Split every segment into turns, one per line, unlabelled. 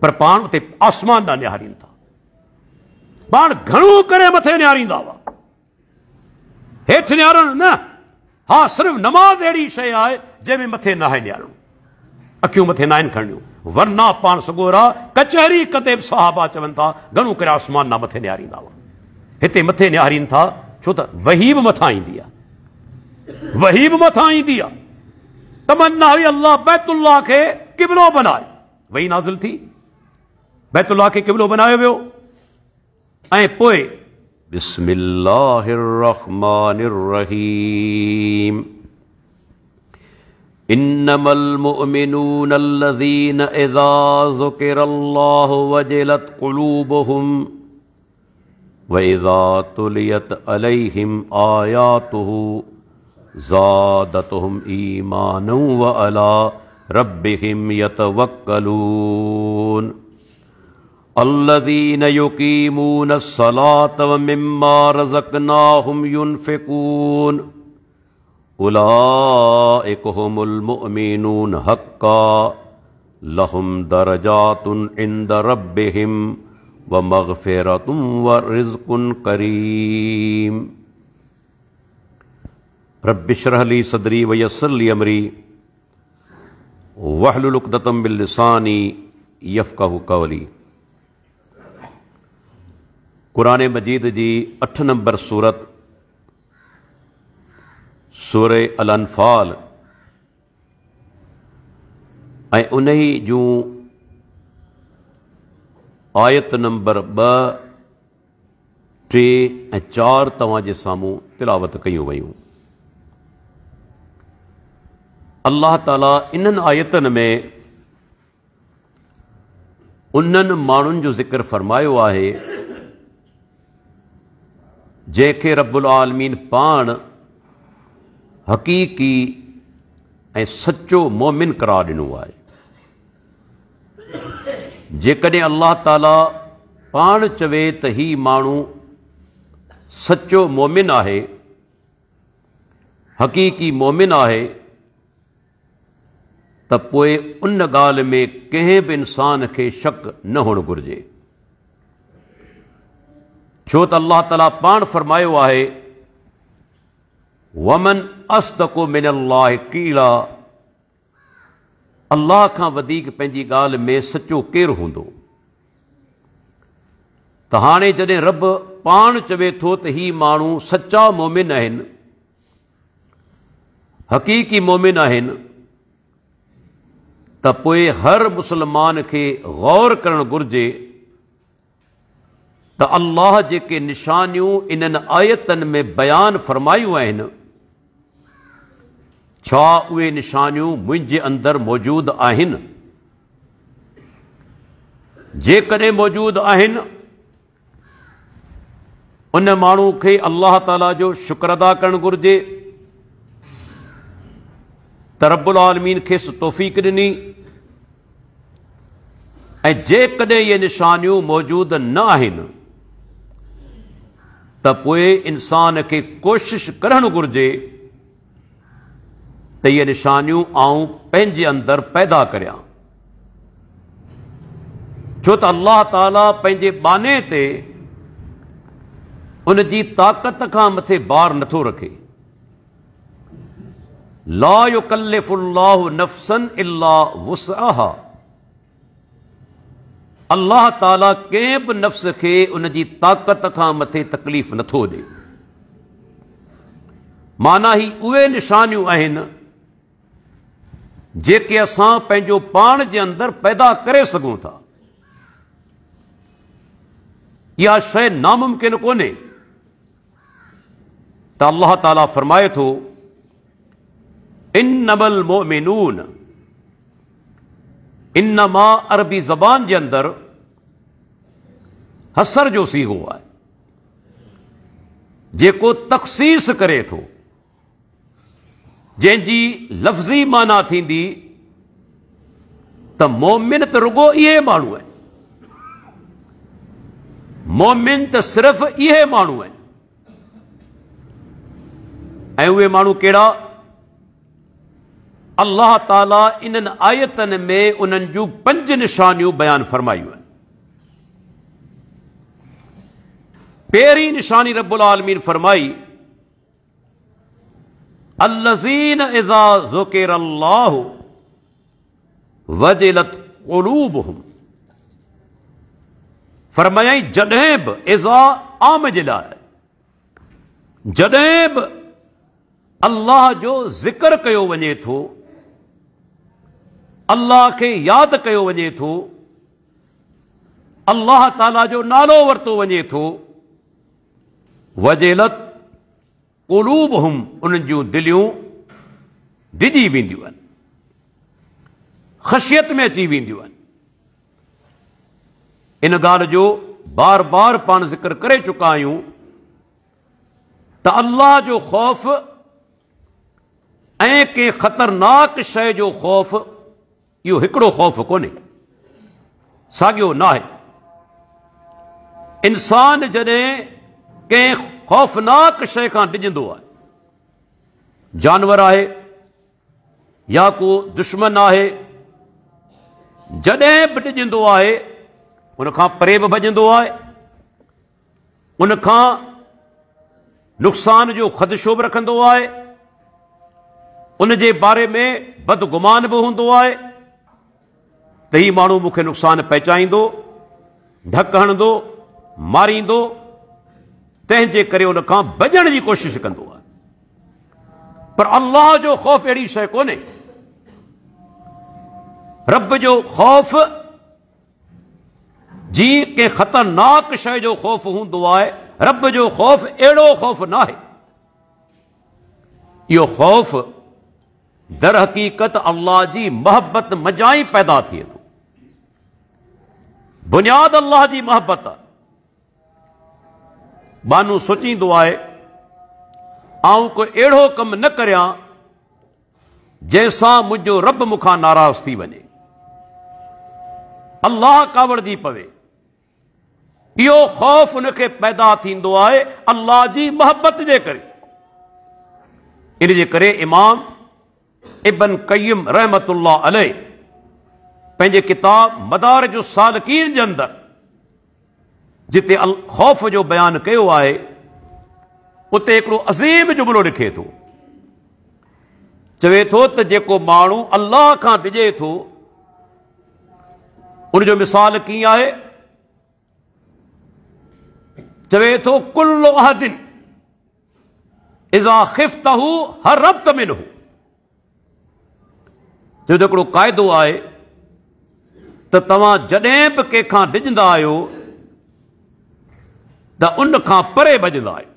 पर पाण उते आसमान ॾांहुं निहारीनि था। पाण घणो करे मथे निहारींदा हुआ, हेठि निहारण न। हा, सिर्फ़ु नमाज़ अहिड़ी शइ आहे जंहिंमें मथे नाहे निहारणो, अखियूं मथे नाहिनि खणणियूं, वरना पाण सगोरा कचहरी कते बि सहाबा चवनि था घणो करे आसमान ना मथे निहारींदा हुआ। हिते मथे निहारीनि था छो त वही बि मथां ईंदी आहे, वही बि मथां ईंदी आहे। तमन्ना हुई अल्लाह बैतुल्लाह खे क़िबलो बनाए, वही नाज़िल थी, बैतुल्लाह खे क़िबलो बनायो वियो। ऐं पोइ बिस्मिल्लाहिर रहमानिर रहीम, इन्नमल मुअमिनून अल्लज़ीना इज़ा ज़ुकिरल्लाहु वजिलत क़ुलूबुहुम व इज़ा तुलियत अलैहिम आयातुहु ज़ादतहुम ईमानन व अला रब्बिहिम यतवक्कलून अल्लज़ीना युकीमून अस्सलात व मिम्मा रज़क़नाहुम युनफ़िकून उलाइक हुमुल मुअमिनून हक्का लहुम दरजातुन इंद रब्बिहिम व मग़फ़िरतुन व रिज़्क़ुन करीम। रब्बि इश्रह ली सदरी व यस्सिर ली अमरी वहलुल उक़दतम मिन लिसानी यफ़क़हू क़ौली। कुरान मजीद जी 8 नंबर सूरत सूरह अल अनफ़ाल ऐं उन्ही जूं आयत नंबर 2, 3 ऐं 4 तव्हांजे साम्हूं तिलावत कयूं वयूं। अल्लाह ताला इन्हनि आयतनि में उन्हनि माण्हुनि जो ज़िक्र फरमायो आहे जंहिंखे रब्बुल आलमीन पाण हक़ीक़ी ऐं सचो मोमिन करार ॾिनो आहे। जेकॾहिं अल्लाह ताला पाण चवे त ही माण्हू सचो मोमिन आहे, हक़ीक़ी मोमिन आहे, त पोइ उन ॻाल्हि में कंहिं बि इंसान खे शक न हुअणु घुरिजे, छो त अल्लाह ताला पाण फरमायो आहे वमन अस्दक़ु मिनल्लाहि क़ीला, अल्लाह खां वधीक पंहिंजी ॻाल्हि में सचो केरु हूंदो। त हाणे जॾहिं रब पाण चवे थो त ही माण्हू सचा मोमिन आहिनि, हक़ीक़ी मोमिन आहिनि, त पोइ हर मुस्लमान खे गौर करणु घुरिजे त अल्लाह जेके निशानियूं इन्हनि आयतनि में बयान फरमायूं आहिनि, छा उहे निशानियूं मुंहिंजे अंदरि मौजूदु आहिनि? जेकॾहिं मौजूदु आहिनि, उन माण्हू खे अल्लाह ताला जो शुक्र अदा करणु घुरिजे त रब्बुल आलमीन खेसि तौफ़ीक़ ॾिनी। ऐं जेकॾहिं इहे निशानियूं मौजूदु न आहिनि त पोइ इंसान खे कोशिश करणु घुरिजे त इहे निशानियूं आऊं पंहिंजे अंदरि पैदा करियां, छो त अल्लाह ताला पंहिंजे बाने ते उन जी ताक़त खां मथे बार नथो रखे। ला युकल्लिफुल्लाहु नफ्सन इल्ला वुसअहा, अल्लाह ताला कंहिं बि नफ़्स खे उन जी ताक़त खां मथे तकलीफ़ नथो ॾे। माना ही उहे निशानियूं आहिनि जेके असां पंहिंजो पाण जे अंदरि पैदा करे सघूं था। इहा शइ नामुमकिन कोन्हे। त अल्लाह ताला फरमाए थो इन्नमल मुअमिनून, इन्नमा अरबी ज़बान जे अंदरि हसर जो सीगो आहे जेको तख़सीस करे थो, जंहिंजी लफ़्ज़ी माना थींदी त मोमिन त रुगो इहे माण्हू आहिनि, मोमिन त सिर्फ़ इहे माण्हू आहिनि। ऐं उहे माण्हू कहिड़ा? अल्लाह ताला इन्हनि आयतनि में उन्हनि जूं 5 निशानियूं बयान फरमायूं आहिनि। पहिरीं निशानी रब्बुल आलमीन फरमाई, अल्लज़ीन इज़ा ज़ुकिरल्लाहु वजिलत क़ुलूबुहुम। फरमायाई जॾहिं बि इज़ा आम जे लाइ, जॾहिं बि अल्लाह जो ज़िक्र कयो वञे थो, अल्लाह खे यादि कयो वञे थो, अल्लाह ताला जो नालो वरितो वञे थो, वजिलत क़ुलूबुहुम, उन्हनि जूं दिलियूं डिॼी वेंदियूं आहिनि, ख़शियत में अची वेंदियूं आहिनि। इन ॻाल्हि जो बार बार पाण ज़िक्र करे चुका आहियूं त अल्लाह जो ख़ौफ़ ऐं कंहिं ख़तरनाक शइ जो ख़ौफ़, इहो हिकिड़ो ख़ौफ़ कोन्हे, साॻियो न आहे। इंसान जॾहिं कंहिं ख़ौफ़नाक शइ खां डिॼंदो आहे, जानवर आहे या को दुश्मन आहे, जॾहिं बि डिॼंदो आहे उनखां परे बि भॼंदो आहे, उनखां नुक़सान जो ख़दशो बि रखंदो आहे, उन जे बारे में बदगुमान बि हूंदो आहे त हीउ माण्हू मूंखे नुक़सान पहुचाईंदो, धक हणंदो, मारींदो, तंहिंजे करे उनखां भॼण जी कोशिशि कंदो आहे। पर अल्लाह जो ख़ौफ़ अहिड़ी शइ कोन्हे। रब जो ख़ौफ़ जीअं कंहिं ख़तरनाक शइ जो ख़ौफ़ हूंदो आहे, रब जो ख़ौफ़ अहिड़ो ख़ौफ़ न आहे। इहो ख़ौफ़ दर हक़ीक़त अल्लाह जी मोहबत मज़ा ई पैदा थिए थो। बुनियाद अल्लाह जी मोहबत आहे। माण्हू सोचींदो आहे आऊं कोई अहिड़ो कमु न करियां जंहिंसां मुंहिंजो रब मूंखां नाराज़ थी वञे, अल्लाह कावड़जी पवे। इहो ख़ौफ़ उनखे पैदा थींदो आहे अल्लाह जी मोहबत जे करे। इन जे करे इमाम इब्न क़य्यिम रहमतुल्लाह अलैह पंहिंजे किताब मदारिज सालिकीन जे अंदरि जिते ख़ौफ़ जो बयानु कयो आहे, उते हिकिड़ो अज़ीम जुमिलो लिखे थो। चवे थो त जेको माण्हू अल्लाह खां डिॼे थो, उनजो मिसाल कीअं आहे? चवे थो कुल्लु अहदिन इज़ा ख़िफ़्तहु हरब्त मिन्हु। जो हिकिड़ो क़ाइदो आहे त तव्हां जॾहिं बि कंहिंखां डिॼंदा आहियो त उन खां परे भॼंदा आहियो।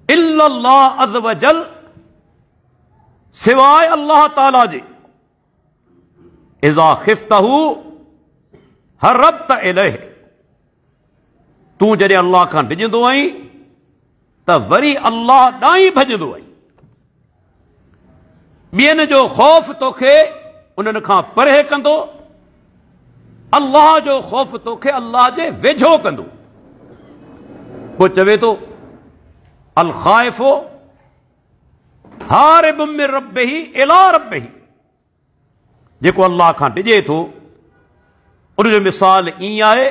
इल्लल्लाह अज़ वजल, सिवाय अल्लाह ताला जे, इज़ा ख़िफ़्तहु हरब्त इलैह, तूं जॾहिं अल्लाह खां डिॼंदो आहीं त वरी अल्लाह ॾांहीं भॼंदो आहीं। ॿियनि जो ख़ौफ़ तोखे उन्हनि खां परे कंदो, अल्लाह जो ख़ौफ़ तोखे अल्लाह जे वेझो कंदो। पोइ चवे थो अल ख़ाइफ़ो हारिब मिन रब्बिही इला रब्बिही। जेको अल्लाह खां डिॼे थो उनजो मिसाल ईअं आहे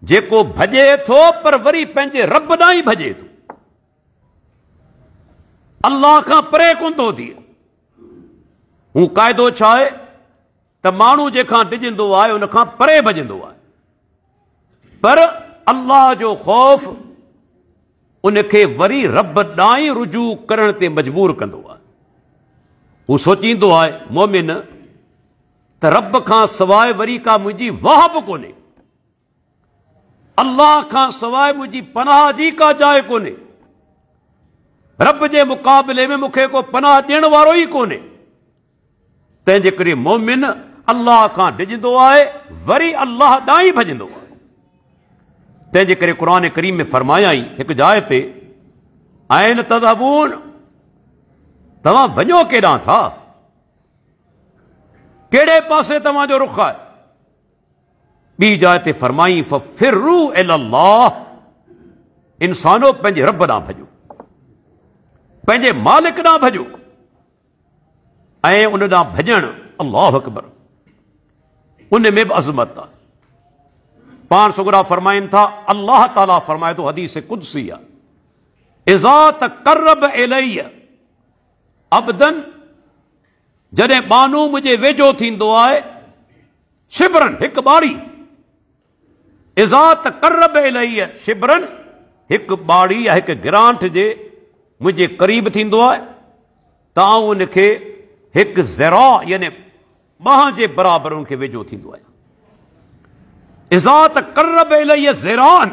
जेको भॼे थो पर वरी पंहिंजे रब ॾांहीं भॼे थो, अल्लाह खां परे कोन थो थिए। हू क़ाइदो छा आहे त माण्हू जंहिंखां डिॼंदो आहे उनखां परे भॼंदो आहे, पर अल्लाह जो ख़ौफ़ उनखे वरी रब ॾांहीं रुजू करण ते मजबूर कंदो आहे। हू सोचींदो आहे मोमिन त रब खां सवाइ वरी का मुंहिंजी वाह बि कोन्हे, अल्लाह खां सवाइ मुंहिंजी पनाह जी का जाइ कोन्हे, रब जे मुक़ाबले में मूंखे को पनाह ॾियण वारो ई कोन्हे। तंहिंजे करे मोमिन अल्लाह खां डिॼंदो आहे, वरी अल्लाह ॾांहीं भॼंदो आहे। तंहिंजे करे क़ुर करीम में फरमायाई हिकु जाइ ते, ऐन तज़हबून, तव्हां वञो केॾां था, कहिड़े पासे तव्हांजो रुख़ आहे? ॿी जाइ ते फरमाई फ़िर्रू इलल्लाह, इंसानो पंहिंजे रब ॾांहुं भॼो, पंहिंजे मालिक ॾांहुं भॼो। ऐं उन ॾांहुं भॼण, अल्लाह अकबर, उन में बि अज़मत आहे। पाण सुगरा फरमाइनि था, अल्लाह ताला फरमाए थो, हदीस कुदसी आहे, इज़ा तक़र्रब इलैया अब्दन, जॾहिं बानू मुंहिंजे वेझो थींदो आहे, शिबरन, हिकु ॿाड़ी, इज़ा तक़र्रब इलैया शिबरन, हिकु ॿाड़ी या हिकु गिरांठ जे मुंहिंजे क़रीब थींदो आहे, त आउं उनखे हिकु ज़रा यानी ॿांह जे बराबरि उनखे वेझो थींदो आहियां। इज़ा तक़र्रब इलैया ज़िरान,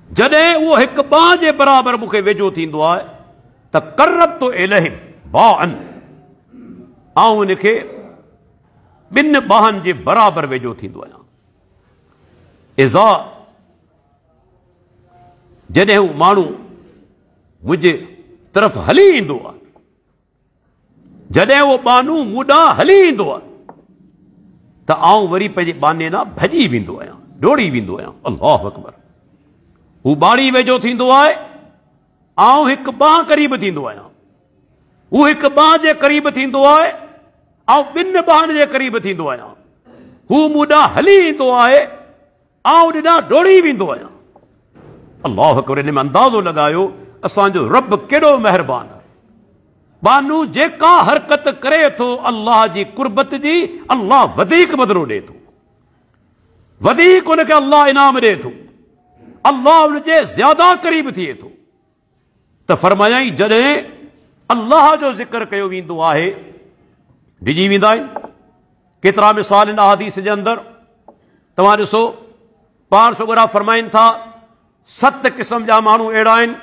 जॾहिं उहो हिकु ॿांह जे बराबरि मूंखे वेझो थींदो आहे, त क़र्रब तो इलैहि बाअन, आउं उनखे ॿिनि ॿाहनि जे बराबरि वेझो थींदो आहियां। इज़ा, जॾहिं हू माण्हू मुंहिंजे तरफ़ हली ईंदो आहे, जॾहिं उहो बानू मूं ॾांहुं हली ईंदो आहे, त आउं वरी पंहिंजे बाने ॾांहुं भॼी वेंदो आहियां, डोड़ी वेंदो आहियां। अल्लाह अकबर। हू ॿाड़ी वेझो थींदो आहे, आउं हिकु ॿांह क़रीब थींदो आहियां, हू हिकु ॿांह जे क़रीब थींदो आहे, आउं ॿिनि ॿाहनि जे क़रीब थींदो आहियां। हू मूं ॾांहुं हली ईंदो आहे, आउं उन ॾांहुं डोड़ी वेंदो आहियां। अल्लाह अकबर। इन में अंदाज़ो लॻायो असांजो रब केॾो महिरबान आहे। बानू जेका हरकत करे थो अल्लाह जी कुर्बत जी, अल्लाह वधीक बदिलो ॾिए थो, वधीक उनखे अल्लाह इनाम ॾिए थो, अल्लाह उनजे ज़्यादा क़रीब थिए थो। त फरमायाई, जॾहिं अल्लाह जो ज़िक्र कयो वेंदो आहे, डिॼी वेंदा आहिनि। केतिरा मिसाल इन हदीस जे अंदरि तव्हां ॾिसो, पाण सुगरा फरमाइनि था, 7 क़िस्म जा माण्हू अहिड़ा आहिनि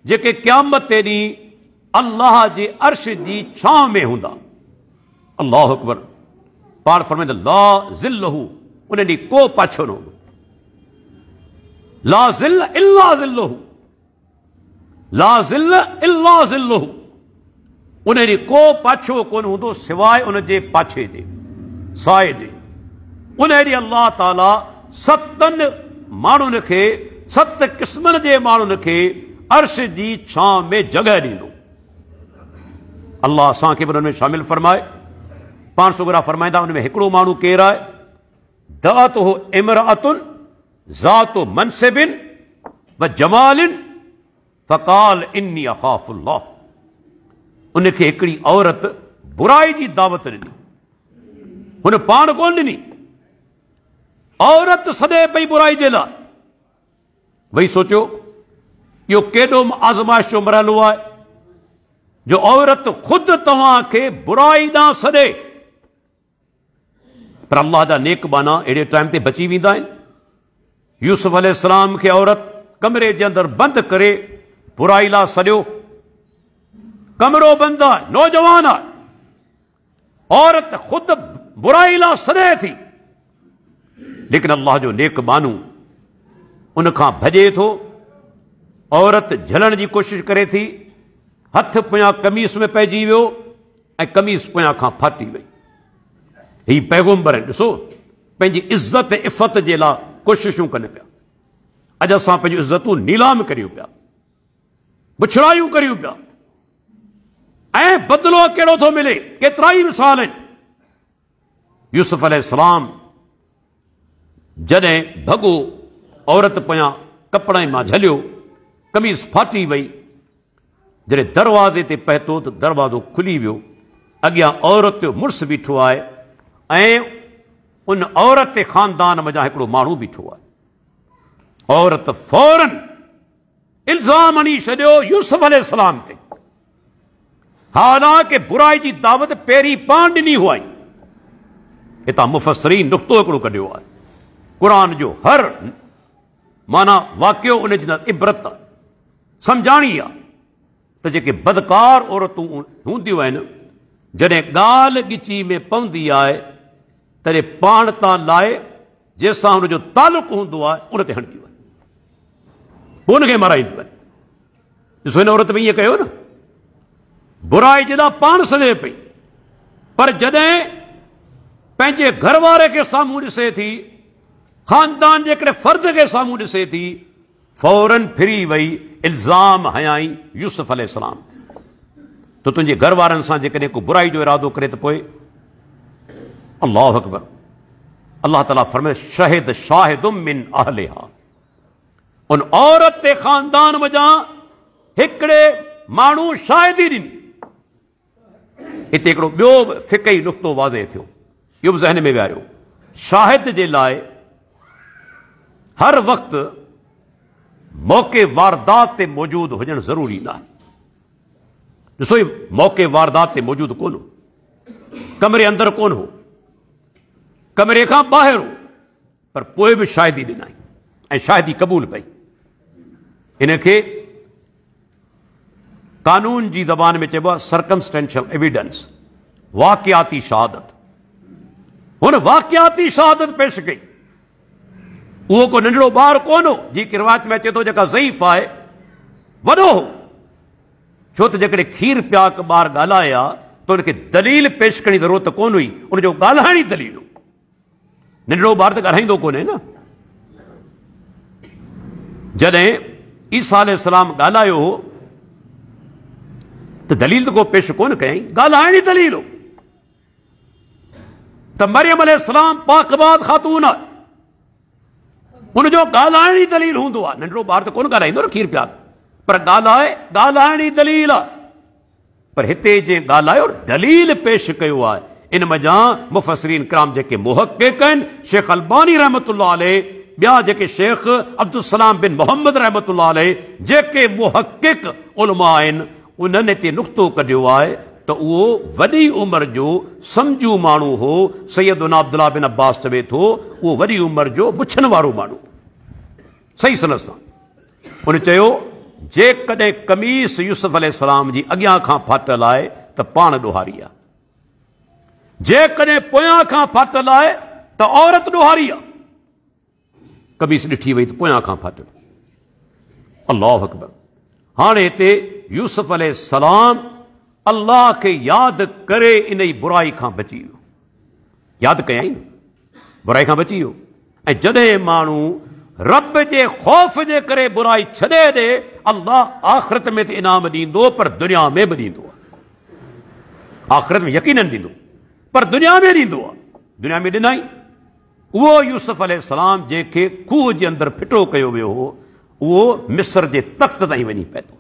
जेके क़यामत ते ॾींहुं अल्लाह जे अर्श जी छांव में हूंदा। अल्लाह अकबर। पाण फरमाईंदा, ला ज़िल्लहु, उन ॾींहुं को पाछो न हूंदो, ला ज़िल्ल इल्ला ज़िल्लहु, ला ज़िल्ल इल्ला ज़िल्लहु, उन ॾींहुं को पाछो कोन हूंदो सवाइ उन जे पाछे जे, साए जे। उन ॾींहुं अल्लाह ताला 7 माण्हुनि खे, 7 क़िस्मनि जे माण्हुनि खे अर्श जी छांव में जॻह ॾींदो। अल्लाह असांखे बि उन में शामिल फरमाए। पाण सुगरा फरमाईंदा, उन में हिकिड़ो माण्हू केरु आहे, दअतहु इमराअतुन ज़ातु मनसिबिन व जमालिन फ़क़ाल इन्नी अख़ाफ़ुल्लाह। उनखे हिकिड़ी औरत बुराई जी दावत ॾिनी, हुन पाण कोन ॾिनी, औरत सॾे पई बुराई जे लाइ। भई सोचियो, इहो केॾो आज़माइश जो मरहलो आहे जो औरत ख़ुदि तव्हांखे बुराई ॾांहुं सॾे। पर अल्लाह जा नेक बाना अहिड़े टाइम ते बची वेंदा आहिनि। यूसुफ अलैहिस्सलाम खे औरत कमरे जे अंदरि बंदि करे बुराई लाइ सॾियो, कमरो बंदि आहे, नौजवान आहे, औरत ख़ुदि बुराई लाइ सॾे थी, लेकिन अल्लाह जो नेक बानू उन खां भॼे थो। औरत झलण जी कोशिशि करे थी, हथ पोयां कमीस में पइजी वियो ऐं कमीस पोयां खां फाटी वई। ही पैगंबर आहिनि, ॾिसो पंहिंजी इज़त ऐं इफ़त जे लाइ कोशिशूं कनि पिया। अॼु असां पंहिंजूं इज़तूं नीलाम करियूं पिया, बुछड़ायूं करियूं पिया, ऐं बदिलो कहिड़ो थो मिले। केतिरा ई मिसाल आहिनि। यूसुफ अलैहिस्सलाम जॾहिं भॻो औरत पोयां कपिड़े मां झलियो, कमीज़ फाटी वई, जॾहिं दरवाज़े ते पहुतो त दरवाज़ो खुली वियो, अॻियां औरत जो मुड़ुसु बीठो आहे ऐं उन औरत जे ख़ानदान मञा हिकिड़ो माण्हू बीठो आहे। औरत फौरन इल्ज़ाम हणी छॾियो यूसुफ अलैहिस्सलाम ते, हालांकि बुराई जी दावत पहिरीं पाण ॾिनी हुआई। हितां मुफ़स्सिरीन नुक़्तो हिकिड़ो कढियो आहे, क़ुरान जो हर माना वाक़ियो उन जी इबरत आहे, सम्झाणी आहे त जेके बदकार औरतूं हूंदियूं आहिनि, जॾहिं ॻाल्हि ॻिची में पवंदी आहे तॾहिं पाण तां लाइ जंहिंसां हुनजो तालुक़ु हूंदो आहे उन ते हणंदियूं आहिनि, पोइ हुनखे मराईंदियूं आहिनि। ॾिसो हिन औरत में ईअं कयो न, बुराई जे लाइ पाण सॾे पई, पर जॾहिं पंहिंजे घर वारे खे साम्हूं ॾिसे थी, ख़ानदान जे हिकिड़े फ़र्द खे साम्हूं ॾिसे थी, फौरन फिरी वई, इल्ज़ाम हयाई यूसुफ अलैहिस्सलाम। तो तो तुंहिंजे घर वारनि सां जेकॾहिं को बुराई जो इरादो करे त पोइ अल्लाहु अकबर, अल्लाह ताला फरमाए शहिद शाहिदुम मिन अहलिहा, उन औरत ते खानदान वजां हिकिड़े माण्हू शाहिदी ॾिनी। हिते हिकिड़ो ॿियो बि फ़िक़ही नुक़्तो वाज़े थियो, इहो बि ज़हन में विहारियो। शाहिद जे लाइ हर वक़्तु मौक़े वारदात ते मौजूदु हुजणु ज़रूरी न आहे। ॾिसो ही मौक़े वारदात ते मौजूदु कोन हो, कमरे अंदरि कोन हो, कमरे खां ॿाहिरि हो, पर पोइ बि शाहिदी ॾिनाई ऐं शाहिदी क़बूल कई। इन खे कानून जी ज़बान में चइबो आहे सर्कमस्टेंशियल एविडेंस, वाक़ियाती शहादत। हुन वाक़ियाती शहादत पेश कई। उहो को नंढड़ो ॿारु कोन हो, जी की रिवायत में अचे थो जेका ज़ईफ़ आहे, वॾो हो। छो त जेकॾहिं खीर पियाक ॿार ॻाल्हाए आहे त उनखे दलील पेश करण जी ज़रूरत कोन हुई, उनजो ॻाल्हाइण ई दलील हो। नंढड़ो ॿार त ॻाल्हाईंदो कोन्हे न। जॾहिं ईसा अलैहिस्सलाम ॻाल्हायो हो त दलील त को पेश कोन कयईं, ॻाल्हाइण ई दलील हो। त मरियम अलैहिस्सलाम पाकबाद ख़ातून आहे, उनजो ॻाल्हाइण ई दलील हूंदो आहे। नंढड़ो ॿार त कोन ॻाल्हाईंदो न खीर पियाक, पर ॻाल्हाइण ई दलील आहे। पर हिते जंहिं ॻाल्हायो दलील पेश कयो आहे, इन मज़ा मुफ़स्सिरीन किराम जेके मुहक़्क़िक़ आहिनि, शेख अलबानी रहमतुल्लाह अलैह, ॿिया जेके शेख अब्दुल सलाम बिन मोहम्मद रहमतुल्लाह अलैह, जेके मुहक़्क़िक़ उलमा आहिनि, उन्हनि हिते नुक़्तो कढियो आहे त उहो वॾी उमिरि जो सम्झू माण्हू हो। सैयदुना अब्दुल्लाह बिन अब्बास चवे थो उहो वॾी उमिरि जो मुछनि वारो माण्हू, सही सनद सां। उन चयो जेकॾहिं कमीस यूसुफ अलैहिस्सलाम जी अॻियां खां फाटल आहे त पाण ॾोहारी आहे, जेकॾहिं पोयां खां फाटल आहे त औरत ॾोहारी आहे। कमीस ॾिठी वई त पोयां खां फाटल। अल्लाहु अकबर। हाणे हिते यूसुफ अलैहिस्सलाम अल्लाह खे यादि करे इन जी बुराई खां बची वियो। यादि कयईं, बुराई खां बची वियो। ऐं जॾहिं माण्हू रब जे ख़ौफ़ जे करे बुराई छॾे ॾे, अल्लाह आख़िरत में त इनाम ॾींदो, पर दुनिया में बि ॾींदो आहे। आख़िरत में यकीनन ॾींदो, पर दुनिया में ॾींदो आहे। दुनिया में ॾिनई उहो यूसुफ अलैहिस्सलाम जंहिंखे खूह जे अंदरि फिटो कयो वियो हो, उहो मिस्र जे तख़्त ताईं वञी पए थो।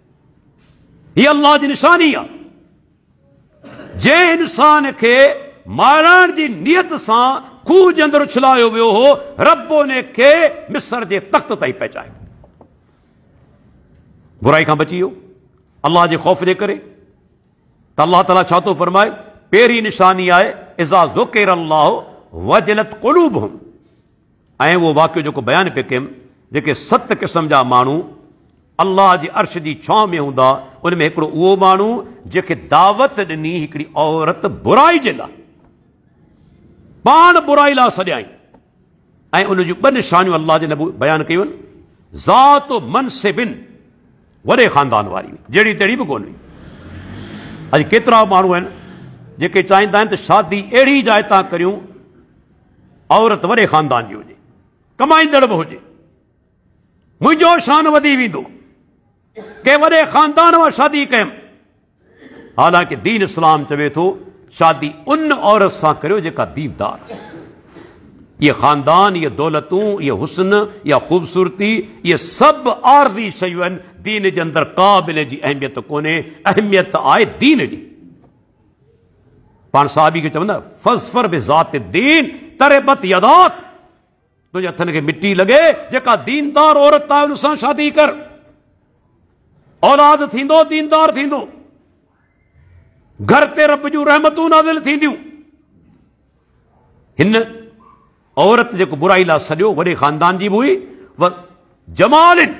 हीअ अल्लाह जी निशानी आहे। जंहिं इंसान खे मारण जी नियत सां खूह जे अंदरि उछलायो वियो हो, रब उन खे मिस्र जे तख़्त ताईं पहुचायो। बुराई खां बची वियो अल्लाह जे ख़ौफ़ जे करे। त अल्लाह ताला छा थो फरमाए, पहिरीं निशानी आहे इज़ा ज़ुकिर अल्लाहु वजलत क़ुलूबुहुम। ऐं उहो वाक़ियो जेको बयानु पियो कयुमि, जेके 7 क़िस्म जा माण्हू अल्लाह जी अर्श जी छांव में हूंदा, उन में हिकिड़ो उहो माण्हू जेके दावत ॾिनी हिकिड़ी औरत बुराई जे लाइ, पाण बुराई लाइ सॼाई। ऐं उन जूं 2 निशानियूं अल्लाह जे नबी बयानु कयूं आहिनि। ज़ात मनसिबिन, वॾे ख़ानदान वारी, जहिड़ी तहिड़ी बि कोन हुई। अॼु केतिरा माण्हू आहिनि जेके चाहींदा आहिनि त शादी अहिड़ी जाइ तां करियूं, औरत वॾे ख़ानदान जी हुजे, कमाईंदड़ बि हुजे, मुंहिंजो शान वधी वेंदो, के वॾे ख़ानदान मां शादी कयमि। हालांकि दीन इस्लाम चवे थो शादी उन औरत सां करियो जेका दीनदार। ये ख़ानदान, ये दौलतूं, ये हुस्न, या ख़ूबसूरती, ये सभु आरज़ी शयूं आहिनि। दीन जे अंदरि का बि इन जी अहमियत कोन्हे। अहमियत आहे दीन जी। पाण साहबी खे चवंदा फज़फर बिज़ात दीन तरिबत यदाक, तुंहिंजे हथनि खे मिटी लॻे, जेका दीनदार औरत आहे उन सां शादी कर, औलाद थींदो, दीनदार थींदो, घर ते रब जूं रहमतूं नाज़िल थींदियूं। हिन औरत जेको बुराई लाइ सॼो वॾे ख़ानदान जी बि हुई, जमालिन,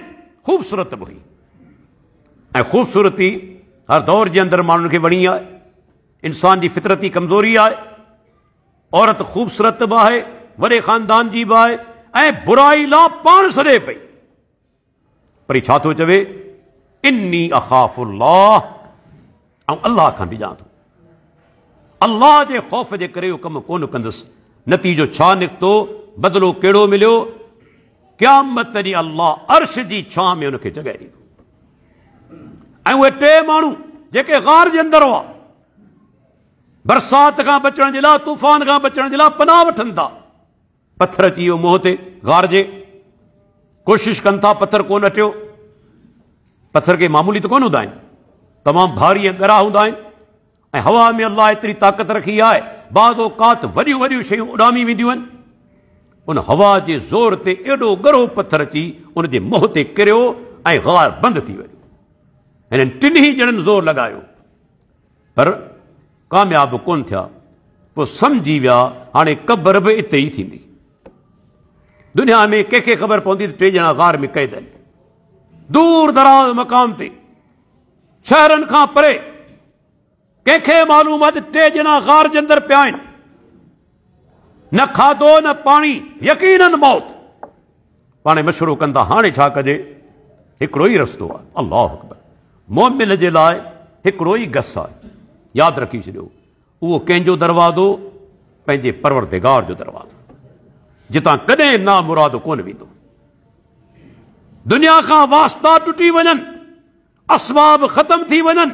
ख़ूबसूरत बि हुई। ऐं ख़ूबसूरती हर दौर जे अंदरि माण्हुनि खे वणी आहे। इंसान जी फितरती कमज़ोरी आहे। औरत ख़ूबसूरत बि आहे, वॾे ख़ानदान जी बि आहे, ऐं बुराई लाइ पाण सॾे पई। पर छा थो चवे, इन्नी अख़ाफ़ुल्लाह, ऐं अल्लाह खां डिॼां थो। अल्लाह जे ख़ौफ़ जे करे इहो कमु कोन कंदुसि। नतीजो छा निकितो, बदिलो कहिड़ो मिलियो? क़यामत ॾींहुं अल्लाह अर्श जी छां में हुनखे जॻहि ॾींदो। ऐं उहे 3 माण्हू जेके गार जे अंदर हुआ, बरसात खां बचण जे लाइ, तूफ़ान खां बचण जे लाइ पनाह वठनि था। पत्थर अची वियो मुंहं ते गार जे, कोशिश कनि था, पत्थर कोन अटियो। पत्थर के मामूली तो कोन हूंदा आहिनि, तमामु भारी ऐं ॻरा हूंदा आहिनि, ऐं हवा में अल्लाह एतिरी ताक़त रखी आहे, बाज़ औक़ात वॾियूं वॾियूं शयूं उॾामी वेंदियूं आहिनि। उन हवा जे ज़ोर ते एॾो ॻरो पत्थर अची उन जे मुंहं ते किरियो ऐं गार बंदि थी वियो। हिननि टिन्ही ॼणनि ज़ोर लॻायो पर कामयाब कोन थिया। पोइ सम्झी विया हाणे क़ब्र बि इते ई थींदी। दुनिया में कंहिंखे ख़बर पवंदी त टे ॼणा गार में क़ैद आहिनि, दूर दराज मक़ाम ते, शहरनि खां परे। कंहिंखे मालूम आहे त टे ॼणा गार जे अंदरि पिया आहिनि, न खाधो न पाणी, यकीनन मौत। पाणे मशवरो कंदा हाणे छा कजे, हिकिड़ो ई रस्तो आहे, अल्लाह अकबर। मोमिन जे लाइ हिकिड़ो ई गस आहे, यादि रखी छॾियो। उहो कंहिंजो दरवाज़ो, पंहिंजे परवरदिगार जो दरवाज़ो, जितां कॾहिं ना मुराद कोन वेंदो। दुनिया खां वास्ता टुटी वञनि, असबाब ख़तम थी वञनि,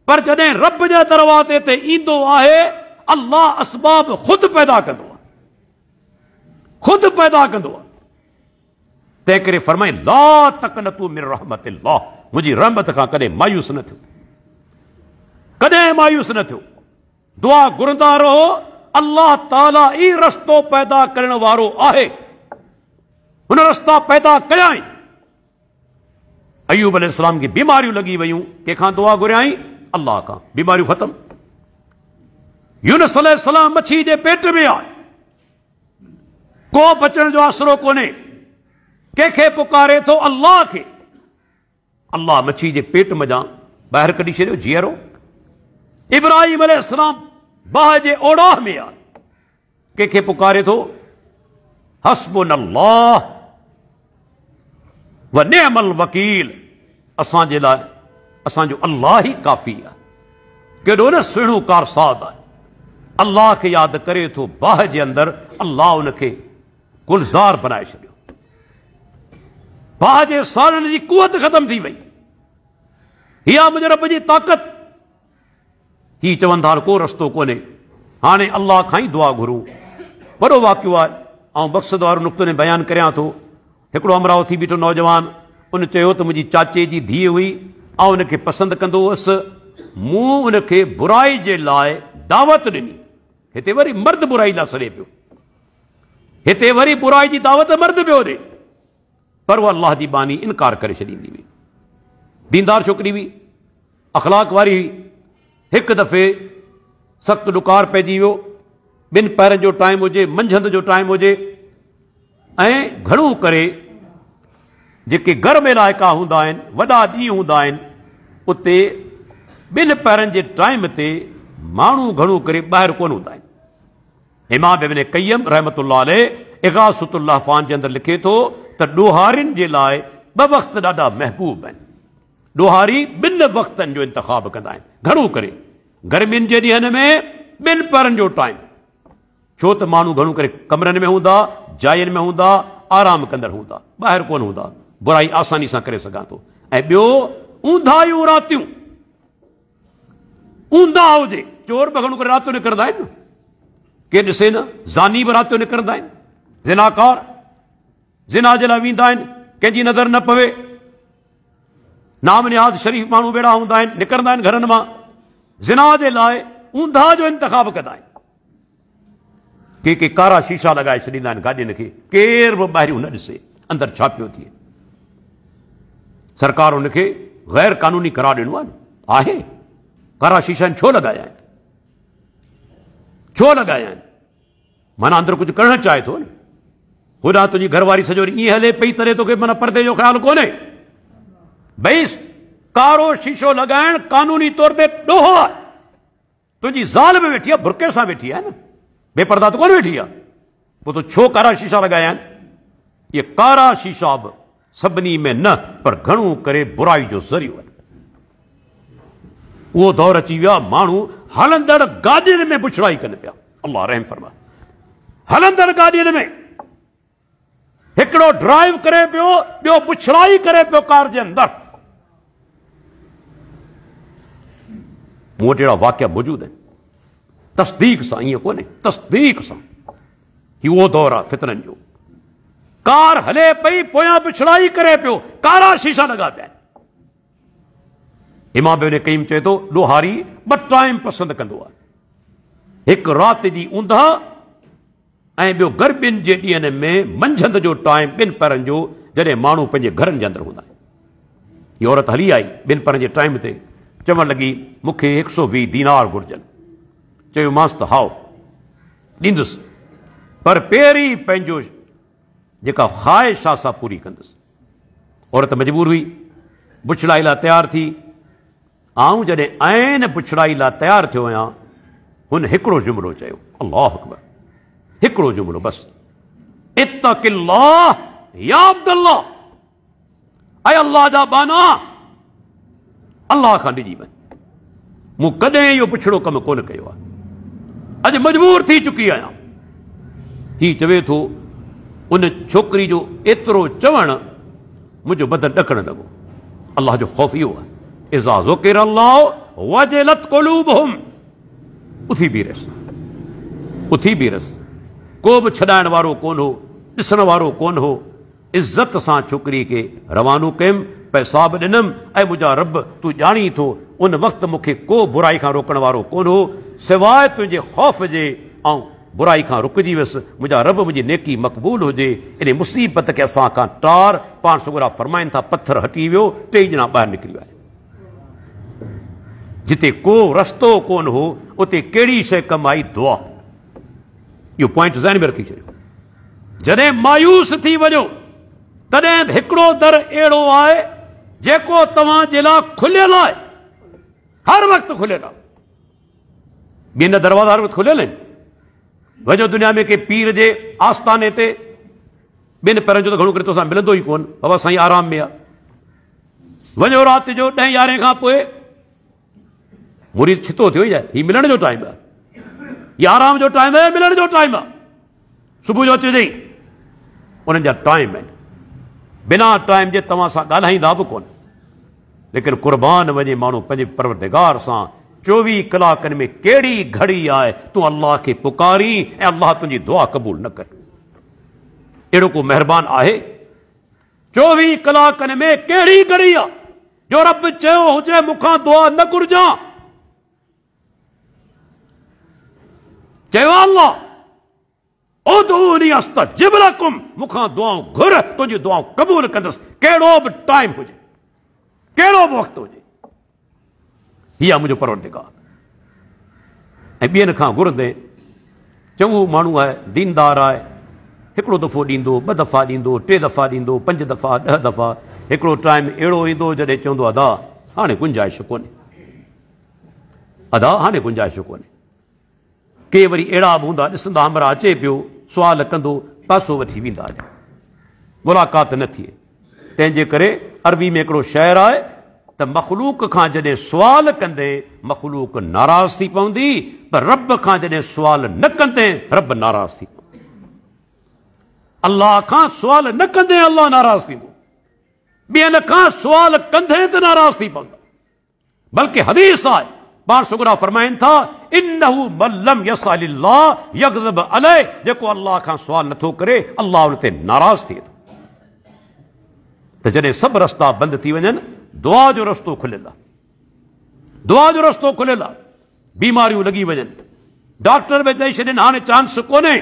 पर जॾहिं रब जे दरवाज़े ते ईंदो आहे, अल्लाह असबाब ख़ुदि पैदा कंदो आहे, ख़ुदि पैदा कंदो आहे। तंहिं करे फरमाए, ला तक़नतू मिन रहमतिल्लाह, मुंहिंजी रहमत खां कॾहिं मायूस न थियो, कॾहिं मायूस न थियो। दुआ घुरंदा रहो, अल्लाह ताला ई रस्तो पैदा करण वारो आहे, हुन रस्ता पैदा कया आहिनि। अयूब अलैहिस्सलाम खे बीमारियूं लॻी वयूं, कंहिंखां दुआ घुरियाई, अल्लाह खां, बीमारियूं ख़तम। यूनुस अलैहिस्सलाम मच्छी जे पेट में आहे, को बचण जो आसरो कोन्हे, कंहिंखे पुकारे थो, अल्लाह खे। अल्लाह मच्छी जे पेट मजां ॿाहिरि कढी छॾियो, जीअरो। इब्राहिम अलैहिस्सलाम बाहि जे ओड़ाह में आहे, कंहिंखे पुकारे थो, हस्बुनल्लाह व निअमल वकील, असांजे लाइ असांजो अल्लाह ई काफ़ी आहे। केॾो न सुहिणो कारसाद आहे, अल्लाह खे यादि करे थो बाहि जे अंदरि, अल्लाह उनखे गुलज़ार बनाए छॾियो। बाहि जे साड़नि जी कुवत ख़तम थी वई। इहा मुंहिंजे रब जी ताक़त। ही चवंदा को रस्तो कोन्हे, हाणे अल्लाह खां ई दुआ घुरूं। वॾो वाक़ियो आहे, ऐं मक़सद वारो नुक़्तो ने बयानु करियां थो। हिकिड़ो अमरावती बीठो नौजवान, उन चयो त मुंहिंजी चाचे जी धीउ हुई ऐं उनखे पसंदि कंदो हुअसि, मूं उनखे बुराई जे लाइ दावत ॾिनी। हिते वरी मर्द बुराई लाइ सड़े पियो, हिते वरी बुराई जी दावत मर्द पियो ॾे, पर उहा अल्लाह जी बानी इनकार करे छॾींदी हुई। दीनदार छोकिरी हुई, अख़लाक वारी हुई। हिकु दफ़े सख़्तु ॾुकार पइजी वियो, ॿिनि पैरनि जो टाइम हुजे, मंझंदि जो टाइम हुजे, ऐं घणो करे जेके घर में इलाइक़ा हूंदा आहिनि, वॾा ॾींहं हूंदा आहिनि, उते ॿिनि पैरनि जे टाइम ते माण्हू घणो करे ॿाहिरि कोन हूंदा आहिनि। इमाम इब्न क़य्यम रहमतुल्लाह अलैह इग़ासतुल लहफ़ान जे अंदरि लिखे थो त ॾोहारियुनि जे लाइ ॿ वक़्त ॾाढा महबूब आहिनि। ॾोहारी ॿिनि वक़्तनि जो इंतिख़ाब कंदा आहिनि, घणो करे गर्मियुनि जे ॾींहंनि में ॿिनि पैरनि जो टाइम, छो त माण्हू घणो करे कमरनि में हूंदा, जायुनि में हूंदा, आराम कंदड़ हूंदा, ॿाहिरि कोन हूंदा, बुराई आसानी सां करे सघां थो। ऐं ॿियो, ऊंधायूं रातियूं, ऊंधा हुजे, चोर बि घणो करे राति जो निकिरंदा आहिनि, के ॾिसे न, ज़ानी बि राति जो निकिरंदा आहिनि, ज़िनाकार ज़िना जे लाइ वेंदा आहिनि, कंहिंजी नज़र न पवे, नाम निहाज़ शरीफ़ माण्हू वेड़ा हूंदा आहिनि, निकिरंदा आहिनि घरनि मां, ज़िना जे लाइ ऊंधा जो इंतिख़ाब कंदा आहिनि। के कारा शीशा लॻाए छॾींदा आहिनि गाॾियुनि खे, केर बि ॿाहिरियों न ॾिसे अंदरि छा पियो थिए। सरकार हुनखे गैर कानूनी करार ॾिनो आहे। कारा शीशा छो लॻाया आहिनि, छो लॻाया आहिनि? माना अंदरि कुझु करणु चाहे थो न। होॾां तुंहिंजी घरवारी सॼो ॾींहुं ईअं हले पई, तॾहिं तोखे माना पर्दे जो ख़्यालु कोन्हे। भई कारो शीशो लॻाइण कानूनी तौर ते ॾोहो आहे। तुंहिंजी ज़ाल बि वेठी आहे, बुरके सां वेठी आहे न, बेपर्दा त कोन वेठी आहे, पोइ तूं छो कारा शीशा लॻाया आहिनि? इहे कारा शीशा बि सभिनी में न, पर घणो करे बुराई जो ज़रियो आहे। उहो दौर अची वियो आहे, माण्हू हलंदड़ गाॾियुनि में बुछड़ाई कनि पिया। अल्लाह रहम फरमा। हलंदड़ गाॾियुनि में हिकिड़ो ड्राइव करे पियो, ॿियो बुछड़ाई करे पियो कार जे अंदरि। मूं वटि अहिड़ा वाक़िया मौजूदु आहिनि तस्दीक सां, ईअं कोन्हे, तस्दीक सां। हीउ उहो दौरु आहे फितरनि जो। कार हले पई, पोयां पिछड़ाई करे पियो, कारा शीशा लॻा पिया आहिनि। इमाम इब्न क़य्यिम चए थो ॾोहारी 2 टाइम पसंदि कंदो आहे, हिकु राति जी ऊंधा ऐं ॿियो गर्मियुनि जे ॾींहंनि में मंझंदि जो टाइम 2 पहरनि जो, जॾहिं माण्हू पंहिंजे घरनि जे अंदरि हूंदा आहिनि। हीअ औरत हली आई 2 पहरनि जे टाइम ते, चवणु लॻी मूंखे 120 दीनार घुर्जनि। चयोमांसि त हाओ ॾींदुसि, पर पहिरीं पंहिंजो जेका ख़्वाहिश आहे सा पूरी कंदुसि। औरत मजबूर हुई, पुछड़ाई लाइ तयारु थी। आऊं जॾहिं ऐन पुछड़ाई लाइ तयारु थियो आहियां, हुन हिकिड़ो जुमिलो चयो, अल्लाह अकबर, हिकिड़ो जुमिलो बसि, इत्तक़िल्लाह या अब्दुल्लाह, ऐं अल्लाह जा बाना, अल्लाह खां ॾिजी वञ। मूं कॾहिं इहो पुछड़ो कमु कोन कयो आहे, अॼु मजबूर थी चुकी आहियां। ही चवे थो उन छोकिरी जो एतिरो चवणु मुंहिंजो बदन ॾकणु लॻो। अल्लाह जो ख़ौफ़ इहो आहे, इज़ा ज़ुकिर अल्लाह वजलत क़ुलूबुहुम, उथी बीहरसि, उथी बीहरसि। को बि छॾाइण वारो कोन हो, ॾिसण वारो कोन हो। इज़त सां छोकिरी खे रवानो कयुमि, पैसा बि ॾिनमि, ऐं मुंहिंजा रब तूं ॼाणी थो उन वक़्तु मूंखे को बुराई खां रोकण वारो कोन हो सवाइ तुंहिंजे ख़ौफ़ जे, ऐं बुराई खां रुकिजी वियुसि। मुंहिंजा रब मुंहिंजी नेकी मक़बूल हुजे। इन मुसीबत खे असां खां टार। पाण सुगरा फरमाइनि था पथर हटी वियो, 2 ॼणा ॿाहिरि निकिरी विया। जिते को रस्तो कोन हो उते कहिड़ी शइ कमु आई? दुआ। इहो पॉइंट ज़हन में रखी छॾियो। जॾहिं मायूस थी वञो तॾहिं हिकिड़ो दर अहिड़ो आहे जेको तव्हांजे लाइ खुलियल आहे, हर वक़्तु खुलियल आहे। ॿियनि दरवाज़ा हर वक़्तु खुलियल आहिनि। वञो दुनिया में के पीर जे आस्थाने ते, 2 पहरनि जो त घणो करे तोसां मिलंदो ई कोन, बाबा साईं आराम में आहे। वञो राति जो 10-11 खां पोइ, मुरीद छितो थियो ई आहे, हीउ मिलण जो टाइम आहे, हीउ आराम जो टाइम आहे, मिलण जो टाइम आहे। सुबुह जो अचिजांइ, उन्हनि जा टाइम आहिनि, बिना टाइम जे तव्हां सां ॻाल्हाईंदा बि कोन। लेकिन क़ुर्बान वञे माण्हू पंहिंजे परवरदिगार सां। 24 कलाकनि में कहिड़ी घड़ी आहे तूं अल्लाह खे पुकारी ऐं अल्लाह तुंहिंजी दुआ क़बूल न करे? अहिड़ो को महिरबान आहे? 24 कलाकनि में कहिड़ी घड़ी आहे जो रब चयो हुजे मूंखां दुआ न घुरजां? चयो अल्लाह उदूनी अस्तजिब लकुम, मूंखां दुआऊं घुर, तुंहिंजी दुआऊं क़बूल कंदुसि, कहिड़ो बि टाइम हुजे, कहिड़ो बि वक़्तु हुजे। हीअ आहे मुंहिंजो परवरदिगार। ऐं ॿियनि खां घुरंदे, चङो माण्हू आहे, दीनदार आहे, हिकिड़ो दफ़ो ॾींदो, 2 दफ़ा ॾींदो, 3 दफ़ा ॾींदो, 5 दफ़ा, 10 दफ़ा। हिकिड़ो टाइम अहिड़ो ईंदो जॾहिं चवंदो अदा हाणे गुंजाइश कोन्हे, अदा हाणे गुंजाइश कोन्हे। के वरी अहिड़ा बि हूंदा, ॾिसंदा हमरा अचे पियो, सुवाल कंदो, पासो वठी वेंदा, मुलाक़ात न थिए। तंहिंजे करे अरबी में हिकिड़ो शाइर आहे त मख़लूक खां जॾहिं सुवाल कंदे मख़लूक नाराज़ थी पवंदी, पर रब खां जॾहिं सुवाल न कंदे रब नाराज़ थी पवंदो। अल्लाह खां सुवाल न कंदे अल्लाह नाराज़ थींदो, ॿियनि खां सुवाल कंदे त नाराज़ थी पवंदो। बल्कि हदीस आहे, पाण सुगरा फरमाइनि था इन्नहु मल्लम यसअलिल्लाह यग़ज़ब अलैहि, जेको अल्लाह खां सुवाल नथो करे अल्लाह उन ते नाराज़ थिए थो। त जॾहिं सभु रस्ता बंदि थी वञनि, दुआ जो रस्तो खुलियल आहे, दुआ जो रस्तो खुलियल आहे। बीमारियूं लॻी वञनि, डॉक्टर बि चई छॾनि हाणे चांस कोन्हे,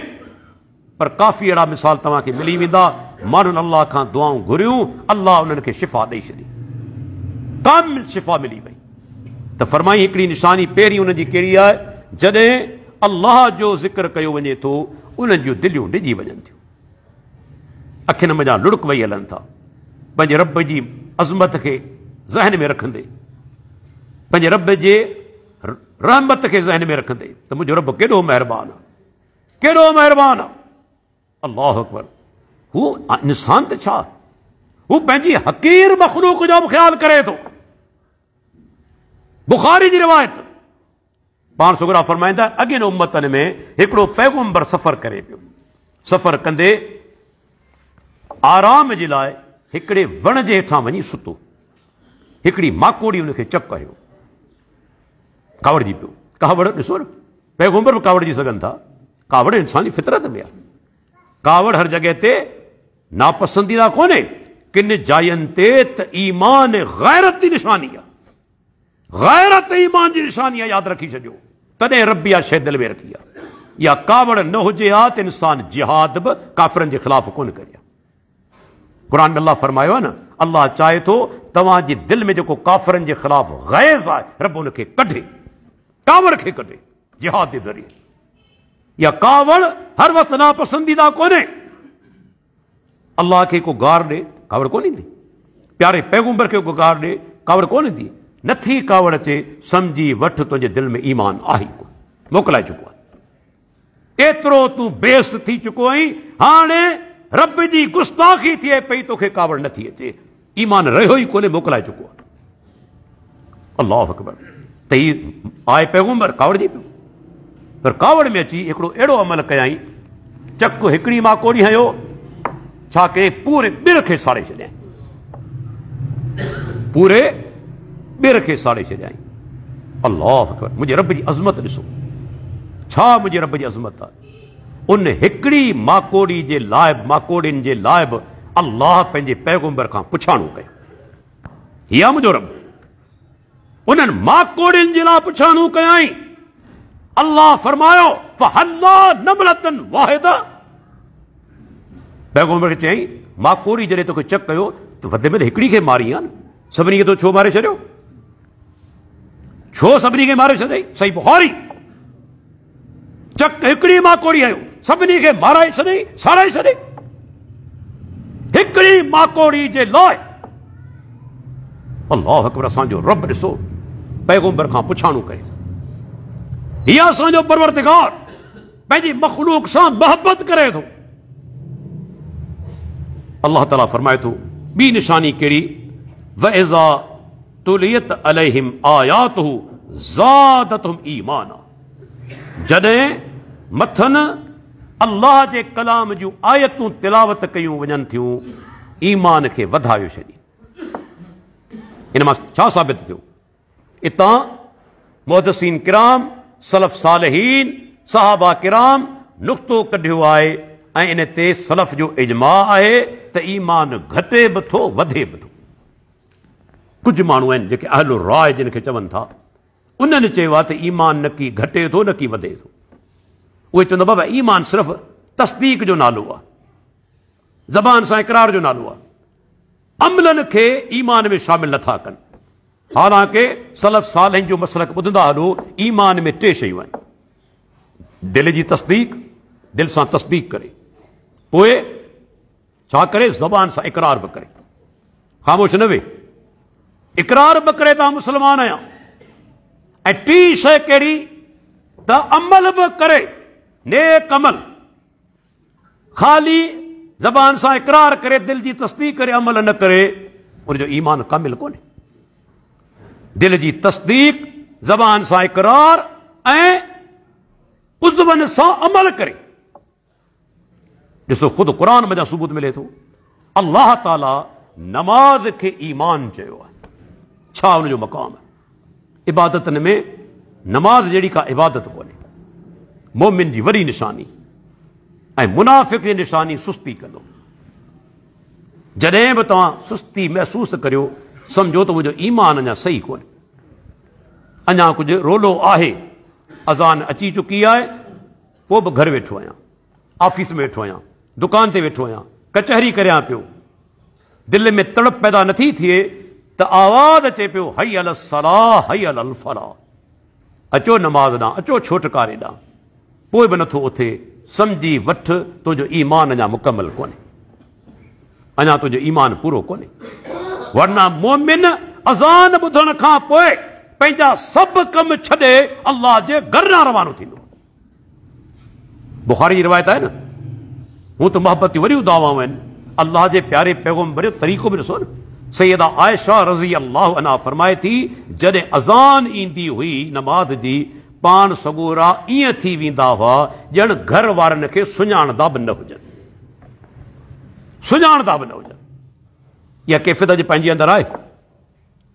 पर काफ़ी अहिड़ा मिसाल तव्हांखे मिली वेंदा, माण्हुनि अल्लाह खां दुआऊं घुरियूं, अल्लाह उन्हनि खे शिफ़ा ॾेई छॾी, कामिल शिफ़ा मिली वई। त फरमाई हिकिड़ी निशानी पहिरीं उनजी कहिड़ी आहे? जॾहिं अल्लाह जो ज़िक्र कयो वञे थो, उन्हनि जूं दिलियूं ॾिजी वञनि थियूं, अखियुनि में जा लुड़क वेही हलनि था, पंहिंजे रब जी अज़मत खे ज़हन में रखंदे, पंहिंजे रब जे रहमत खे ज़हन में रखंदे त मुंहिंजो रब केॾो महिरबान आहे, केॾो महिरबान आहे। अल्लाह अकबर। हू इंसान त छा, हू पंहिंजी हक़ीर मख़लूक जो बि ख़्यालु करे थो। बुखारी जी रिवायत, पाण सुगरा फरमाईंदा अॻियनि उम्मतनि में हिकिड़ो पैगंबर सफ़र करे पियो, सफ़र कंदे आराम जे लाइ हिकिड़े वण जे हेठां वञी सुतो, हिकिड़ी माकोड़ी हुनखे चक कयो। कावड़ जी पियो, कावड़ ॾिसो न, पैगंबर बि कावड़ जी सघनि था। कावड़ इंसानी फितरत में आहे। कावड़ हर जगह ते नापसंदीदा कोन्हे, किन जायुनि ते त ईमान गैरत जी निशानी आहे। गैरत ईमान जी निशानी आहे, यादि रखी छॾियो। तॾहिं रब इहा शइ दिलि में रखी आहे। इहा कावड़ न हुजे हा त इंसान जिहाद बि काफ़िरनि जे ख़िलाफ़ कोन करे हा। क़ुर में अल्लाह फरमायो आहे न, अल्लाह चाहे थो तव्हांजी दिलि में जेको काफ़िरनि जे ख़िलाफ़ गैज़ आहे, रब उनखे कढे, कावड़ खे कढे जिहाद जे ज़रिए। इहा कावड़ हर वक़्तु नापसंदीदा कोन्हे। अल्लाह खे को गार ॾे, कावड़ कोन ईंदी। प्यारे पैगंबर खे को गार ॾे, कावड़ कोन ईंदी। नथी कावड़ अचे, सम्झी वठ तुंहिंजे दिलि में ईमान आहे, मोकिलाए चुको आहे। एतिरो तूं बेस थी चुको आहीं, हाणे रब जी गुस्ताखी थिए पई, तोखे कावड़ नथी अचे, ईमान रहियो ई कोन्हे, मोकिलाए चुको आहे। अल्लाह अकबर। त ही आहे पैगंबर कावड़ जी पियो, पर कावड़ में अची हिकिड़ो अहिड़ो अमल कयई, चक हिकिड़ी माकोड़ी हयो, छा कई पूरे ॿिर खे साड़े छॾियईं, पूरे ॿिर खे साड़े छॾियईं। अल्लाह अकबर। मुंहिंजे रब जी अज़मत ॾिसो, छा मुंहिंजे रब जी अज़मत आहे। उन हिकिड़ी माकोड़ी जे लाइ, माकोड़ियुनि जे लाइ बि अल्लाह पंहिंजे पैगंबर खां पुछाणो कयो। इहा मुंहिंजो रब, उन्हनि माकोड़ियुनि जे लाइ पुछाणो कयई। अल्लाह फरमायो फहल्ला नमलतन वाहिदा। पैगंबर खे चयई, माकोड़ी जॾहिं तोखे चक कयो त वधि में हिकिड़ी खे मारी आहे न, सभिनी खे तो छो मारे छॾियो, छो सभिनी खे मारे छॾियई। सही बुखारी। चक हिकिड़ी माकोड़ी आयो, सभिनी खे माराए छॾियई, साराए छॾियई। हिकिड़ी माकोड़ी जे लाइ। अल्लाह अकबर। असांजो रब ॾिसो पैगंबर खां पुछाणो करे। इहा असांजो परवरदिगार पंहिंजी मखलूक सां मोहबत करे थो। अल्लाह ताला फरमाए थो, ॿी निशानी कहिड़ी, वइज़ा तुलियत अलैहिम आयातुहु ज़ादतहुम ईमाना। जॾहिं मथनि अल्लाह जे कलाम जूं आयतूं तिलावत कयूं वञनि थियूं, ईमान खे वधायो छॾी। इन मां छा साबित थियो, इतां मुहदसिन किराम, सलफ़ सालिहीन, सहाबा किराम नुक़्तो कढियो आहे, ऐं इन ते सलफ़ जो इजमा आहे त ईमान घटे बि थो, वधे बि थो। कुझु माण्हू आहिनि जेके अहलो राय जिन खे चवनि था, उन्हनि चयो आहे त ईमान न की घटे थो, न की वधे थो। उहे चवंदा बाबा ईमान सिर्फ़ु तस्दीक जो नालो आहे, ज़बान सां इक़रार जो नालो आहे, अमलनि खे ईमान में शामिल नथा कनि। हालांकि सलफ़ सालिहीन जो मसलक ॿुधंदा हलो, ईमान में टे शयूं आहिनि, दिलि जी तस्दीक, दिलि सां तस्दीक करे, पोइ छा करे, ज़बान सां इक़रार बि करे, ख़ामोश न वेह, इक़रार बि करे त मुस्लमान आहियां। ऐं टी शइ कहिड़ी, त अमल बि करे, नेक अमल। ख़ाली ज़बान सां इक़रार करे, दिलि जी तस्दीक करे, अमल न करे, उनजो ईमान कामिल कोन्हे। दिलि जी तस्दीक, ज़बान सां इक़रार ऐं उज़वनि सां अमल करे। ॾिसो ख़ुदि क़ुर में सबूत मिले थो, अल्लाह ताला नमाज़ खे ईमान चयो आहे। छा उनजो मक़ाम आहे? इबादतनि में नमाज़ जहिड़ी का इबादत कोन्हे। मोमिन जी वॾी निशानी ऐं मुनाफ़िक़ जी निशानी सुस्ती कंदो। जॾहिं बि तव्हां सुस्ती महसूस करियो, सम्झो त मुंहिंजो ईमान अञा सही कोन्हे, अञा कुझु रोलो आहे। अज़ान अची चुकी आहे, पोइ बि घर वेठो आहियां, ऑफिस में वेठो आहियां, दुकान ते वेठो आहियां, कचहरी करियां पियो, दिलि में तड़प पैदा नथी थिए त आवाज़ अचे पियो, हई अल सलाह, हई अल फलाह, अचो नमाज़ ॾांहुं, अचो छोटकारे ॾांहुं, पोइ बि नथो उथे। सम्झी वठ तुंहिंजो ईमान अञा मुकमल कोन्हे, अञा तुंहिंजो ईमान पूरो कोन्हे। वरना मोमिन अज़ान ॿुधण खां पोइ पंहिंजा सभु कम छॾे अल्लाह जे घर ॾांहुं रवानो थींदो। बुखारी जी रिवायत आहे न, हूं त मोहबत जूं वॾियूं दावाऊं आहिनि। अल्लाह जे प्यारे पैगंबर जो तरीक़ो बि ॾिसो न। सैयदा आयशा रज़ी अल्लाह अन्हा फरमाए थी, जॾहिं अज़ान ईंदी हुई नमाज़ जी, पाण सगोरा ईअं थी वेंदा हुआ ॼण घर वारनि खे सुञाणंदा बि न हुजनि, सुञाणंदा बि न हुजनि। इहा कैफ़ियत अॼु पंहिंजे अंदरि आहे।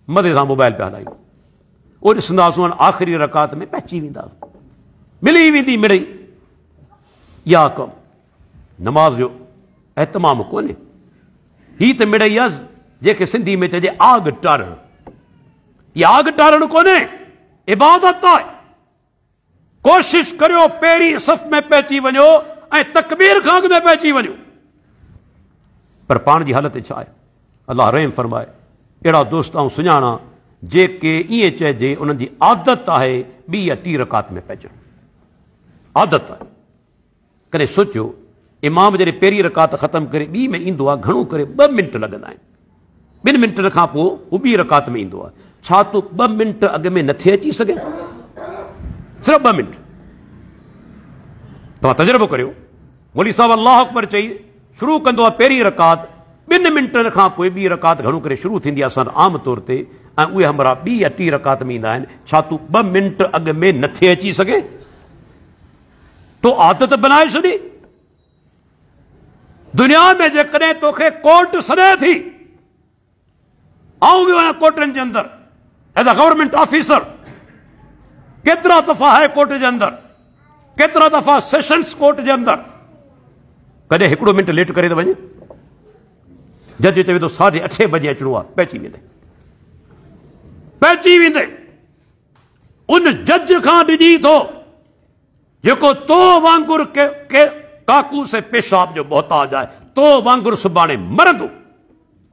मथे सां मोबाइल पिया हलायूं, उहो ॾिसंदासीं आख़िरी रकात में पहुची वेंदासीं, मिली वेंदी मिड़ई। इहा कमु नमाज़ जो एहतमाम कोन्हे, ही त मिड़ई आहे जंहिंखे सिंधी में चइजे आग टारणु। इहा आग टारणु कोन्हे, इबादत आहे। कोशिश करियो पहिरीं सफ़ में पहुची वञो ऐं तकबीर खां अॻु में पहुची वञो। पर पाण जी हालत छा आहे? अलाह रहम फरमाए, अहिड़ा दोस्त आऊं सुञाणा जेके ईअं चइजे उन्हनि जी आदत आहे ॿी या टी रकात में पहुचणु, आदत आहे। कॾहिं सोचियो इमाम जॾहिं पहिरीं रकात ख़तमु करे ॿी में ईंदो आहे, घणो करे 2 मिंट लॻंदा आहिनि। 2 मिंटनि खां पोइ हू ॿी रकात में ईंदो आहे। छा तूं 2 मिंट अॻु में नथे अची सघे? सिर्फ़ु 2 मिंट। तव्हां तजुर्बो करियो। मौलवी साहब अल्लाह अकबर चई शुरू कंदो आहे पहिरीं रकात, 2 मिंटनि खां पोइ ॿी रकात घणो करे शुरू थींदी आहे असां आम तौर ते, ऐं उहे हमरा 2 या 3 रकात में ईंदा आहिनि। छा तूं 2 मिंट अॻु में नथे अची सघे? तो आदत बनाए छॾी। दुनिया में जेकॾहिं तोखे कोर्ट सॾे थी, आऊं वियो आहियां कोर्टनि जे अंदरि एज़ अ गवर्नमेंट ऑफिसर, केतिरा दफ़ा हाई कोर्ट जे अंदरि, केतिरा दफ़ा सेशंस कोर्ट जे अंदरि, कॾहिं 1 मिंट लेट करे थो वञे, जज चवे थो 8:30 बजे अचिणो आहे, पहुची वेंदे, पहुची वेंदे। उन जज खां ॾिजी थो जेको तो वांगुरु काकूस पेशाब जो मोहताज आहे, तो वांगुरु सुभाणे मरंदो,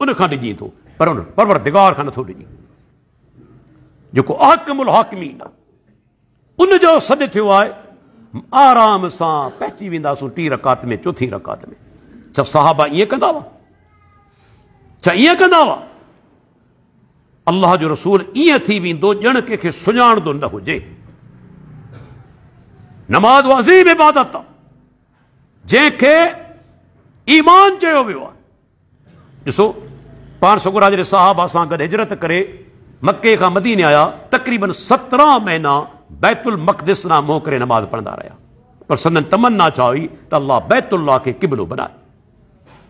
उन खां ॾिजी थो, पर उन परवरदिगार खां नथो ॾिजी जेको अहकमुल हाकिमीन आहे। उन जो सॾु थियो आहे, आराम सां पहुची वेंदासीं 3 रकात में, 4 रकात में। छा सहाबा ईअं कंदा हुआ? छा ईअं कंदा हुआ? अल्लाह जो रसूल ईअं थी वेंदो ॼण कंहिंखे सुञाणंदो न हुजे। नमाज़ अज़ीम इबादत आहे जंहिंखे ईमान चयो वियो आहे। ॾिसो पाण सगुरा जॾहिं सहाबा सां गॾु हिजरत करे मके खां मदीने आया, तक़रीबन 17 महीना बैतुल मक़दिस ना मोह करे नमाज़ पढ़ंदा रहिया, पर संदन तमन्ना छा हुई त अल्लाह बैतुल्लाह खे क़िबलो बनाए,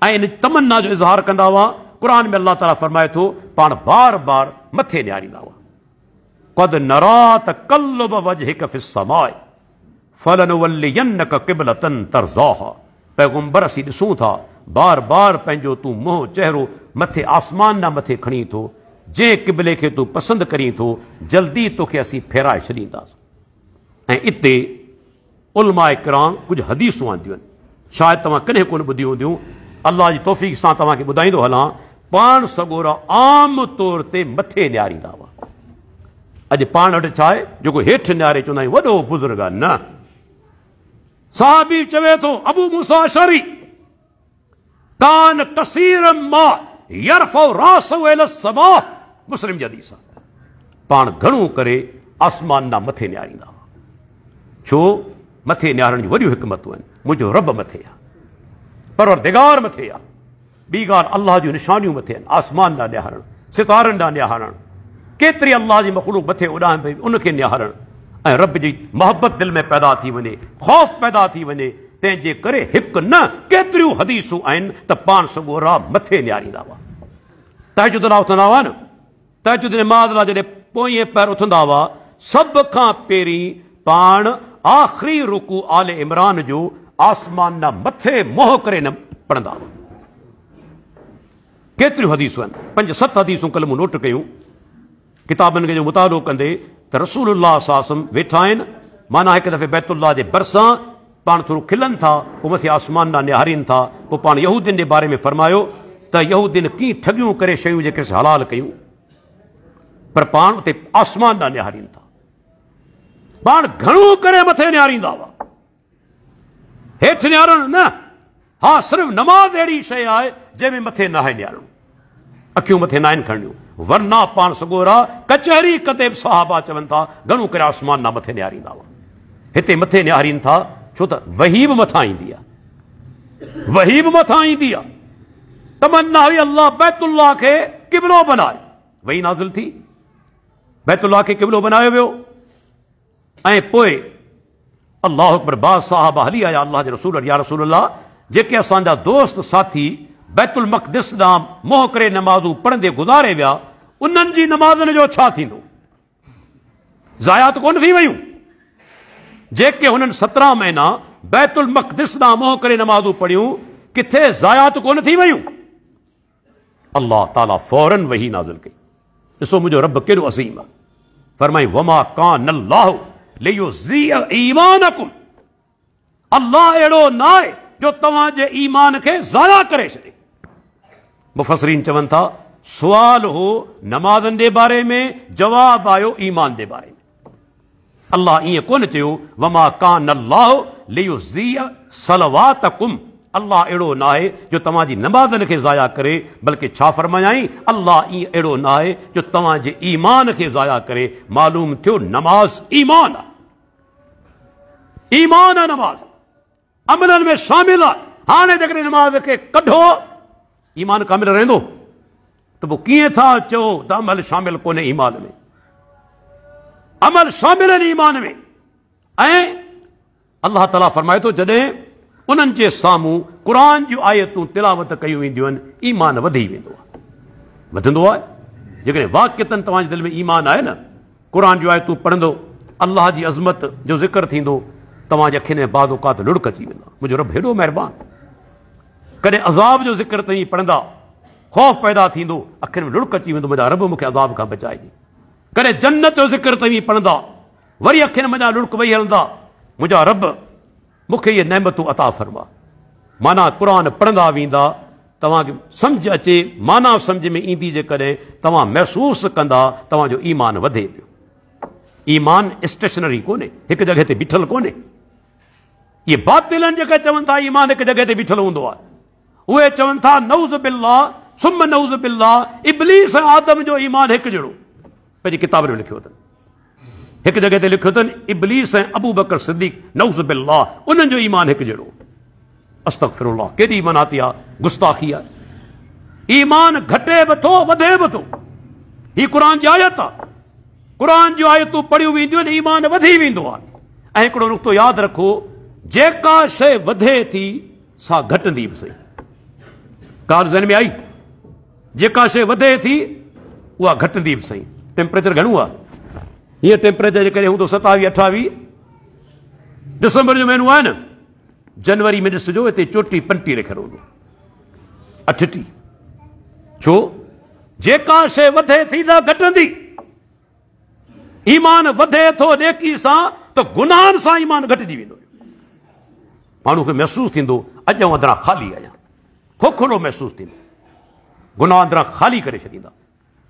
ऐं इन तमन्ना जो इज़हार कंदा हुआ। क़ुरान में अल्लाह ताला फरमाए थो, पाण बार बार मथे निहारींदा हुआ, क़द नरा तक़ल्लुब वजहिक फ़िस समाए फलनुवल्लियन्नक क़िबलतन तर्ज़ाहा। पैगंबर असीं ॾिसूं था बार बार पंहिंजो तूं मुंहुं चहिरो मथे आसमान ना मथे खणी थो, जंहिं क़िबले खे तूं पसंदि करीं थो जल्दी तोखे असीं फेराए छॾींदासीं। ऐं इते उलमाए किराम कुझु हदीसूं आंदियूं आहिनि, शायदि तव्हां कॾहिं कोन ॿुधियूं हूंदियूं। अल्लाह जी तौफ़ीक़ सां तव्हांखे ॿुधाईंदो हलां, पाण सगोरा आम तौर ते मथे निहारींदा हुआ। अॼु पाण वटि छा आहे, जेको हेठि निहारे चवंदा आहियूं वॾो बुज़ुर्ग आहे, न। साहबी चवे थो अबू मूसा अशरी, कान कसीर मा यरफउ रासहु इला समा, मुस्लिम जी हदीस आहे। पाण घणो करे आसमान ना मथे निहारींदा हुआ। छो? मथे निहारण जूं वॾियूं हिकमतूं आहिनि। मुंहिंजो रब मथे आहे, परवरदिगार मथे आहे। ॿी ॻाल्हि, अल्लाह जूं निशानियूं मथे आहिनि, आसमान ॾांहुं निहारणु, सितारनि ॾांहुं निहारणु, केतिरी अल्लाह जी मख़लूक मथे उॾामे पई उनखे निहारणु, ऐं रब जी मोहबत दिलि में पैदा थी वञे, ख़ौफ़ पैदा थी वञे। तंहिंजे करे हिकु न केतिरियूं हदीसूं आहिनि त पाण सगोरा मथे निहारींदा हुआ। तहजुद लाइ उथंदा हुआ न, तहजुद नमाज़ लाइ जॾहिं पोएं पैर उथंदा हुआ, सभ खां पहिरीं पाण आख़िरी रुकू आले इमरान जो आसमान ना मथे मोह करे न पढ़ंदा हुआ। केतिरियूं हदीसूं आहिनि, 5-7 हदीसूं कल मूं नोट कयूं किताबनि खे जो मुतालो कंदे त रसूलुल्लाह सासम वेठा आहिनि, माना हिकु दफ़े बैतुल्लाह जे भरिसां पाण थोरो खिलनि था, पोइ मथे आसमान ॾांहुं निहारीनि था। पोइ पाण यहूदियुनि जे बारे में फरमायो त यहूदियुनि कीअं ठगियूं करे शयूं जेके हलाल कयूं, पर पाण उते आसमान ॾांहुं निहारीनि था। पाण घणो करे मथे निहारींदा हुआ, हेठि निहारणु न। हा, सिर्फ़ु नमाज़ अहिड़ी शइ आहे जंहिंमें मथे न आहे निहारणु, अखियूं मथे न आहिनि खणणियूं, वरना पाण सगोरा कचहरी कते बि सहाबा चवनि था घणो करे आसमान ना मथे निहारींदा हुआ। हिते मथे निहारीनि था छो त वही बि मथां ईंदी आहे, वही बि मथां ईंदी आहे। तमन्ना हुई अल्लाह बैतुल्लाह खे क़िबलो बनाए, वही नाज़िल थी, बैतुल्लाह खे क़िबलो बनायो वियो। ऐं पोइ अल्लाह अकबर, बाज़ साहबा हली आया अल्लाह जे रसूल, या रसूल अल्लाह, जेके असांजा दोस्त साथी बैतुल मक़दिस ॾांहुं मोह करे नमाज़ूं पढ़ंदे गुज़ारे विया, उन्हनि जी नमाज़नि जो छा थींदो? ज़ायात कोन थी वयूं। जेके हुननि 17 महीना बैतुल मक़दिस ॾांहुं मुंहुं करे नमाज़ूं पढ़ियूं, किथे ज़ायात कोन थी वयूं। अल्लाह ताला फौरन वही नाज़िल कई। ॾिसो मुंहिंजो रब केॾो अज़ीम आहे। फरमाई वमा कान अल्लाहु लियुज़िअ ईमानकुम। अल्लाह अहिड़ो न आहे जो तव्हांजे ईमान खे ज़ाया करे छॾे। मुफ़सरीन चवनि था सुवाल हो नमाज़नि जे बारे में, जवाब आयो ईमान जे बारे में। अल्लाह ईअं कोन चयो वमा कान अल्लाहु लियुज़िअ सलवातकुम। अल्लाह अहिड़ो न आहे जो तव्हांजी नमाज़नि खे ज़ाया करे, बल्कि छा फरमायाई, अल्लाह ईअं अहिड़ो न आहे जो तव्हांजे ईमान खे ज़ाया करे। मालूम थियो नमाज़ ईमान आहे। ईमान आहे नमाज़, अमलनि में शामिल आहे। हाणे जेकॾहिं नमाज़ खे कढो, ईमान कामिल रहंदो त पोइ कीअं था चओ त अमल शामिल कोन्हे ईमान में? अमल शामिल आहिनि ईमान में। ऐं अल्लाह ताला फरमाए थो जॾहिं उन्हनि जे साम्हूं क़ुर जूं आयतूं तिलावत कयूं वेंदियूं आहिनि, ईमान वधी वेंदो आहे, वधंदो आहे। जेकॾहिं वाक़िअतनि तव्हांजे दिलि में ईमान आहे न, क़ुर जूं आयतूं पढ़ंदो, अल्लाह जी अज़मत जो ज़िक्र थींदो, तव्हांजे अखियुनि में बाज़ औक़ात लुढ़क अची वेंदा। मुंहिंजो रब हेॾो महिरबानी। कॾहिं अज़ाब जो ज़िक्र तव्हीं पढ़ंदा, ख़ौफ़ पैदा थींदो, अखियुनि में लुढ़क अची वेंदो, मुंहिंजा रब मूंखे अज़ाब खां बचाए ॾे। कॾहिं जन्नत जो ज़िक्र तव्हीं पढ़ंदा, वरी अखियुनि में लुढ़क वेही हलंदा, मुंहिंजा रब मूंखे इहे नेमतूं अता फरमा। माना क़ुर पढ़ंदा वेंदा, तव्हांखे सम्झ अचे, माना सम्झ में ईंदी, जेकॾहिं तव्हां महसूसु कंदा तव्हांजो ईमान वधे पियो। ईमान स्टेशनरी कोन्हे, हिकु जॻह ते बीठल कोन्हे। इहे बातिलनि जेके चवनि था ईमान हिकु जॻह ते बीठल हूंदो आहे, उहे चवनि था नऊज़ बिल्लाह सुम नऊज़ बिल्लाह, इब्लीस ऐं आदम जो ईमान हिकु जहिड़ो। पंहिंजी किताब में लिखियो अथनि, हिकु जॻह ते लिखियो अथनि इब्लीस ऐं अबू बकर सिद्दीक़ नऊज़ बिल्लाह, उन्हनि जो ईमान हिकु जहिड़ो। अस्तग़फिरुल्लाह, केॾी मनाती आहे, गुस्ताखी आहे। ईमान घटे बि थो, वधे बि थो। ही क़ुर जी आयत आहे। क़ुर जूं आयतूं पढ़ियूं वेंदियूं आहिनि, ईमान वधी वेंदो आहे। ऐं हिकिड़ो नुक़्तो यादि रखो, जेका शइ वधे थी सा घटंदी बि सही। ॻाल्हि ज़हन में आई? जेका शइ वधे थी उहा घटंदी बि सही। टेम्परेचर घणो आहे? हीअं टेम्परेचर जेकॾहिं हूंदो 27-28, डिसंबर जो महीनो आहे न, जनवरी में ॾिसिजो हिते 34-35 रखियलु हूंदो, 38। छो? जेका शइ वधे थी त घटंदी। ईमान वधे थो नेकी सां त गुनाहनि सां ईमान घटिजी वेंदो। माण्हू खे महसूसु थींदो अॼु आउं अंदरां ख़ाली आहियां, खोखलो महसूसु थींदो। गुनाह अंदरां ख़ाली करे छॾींदा।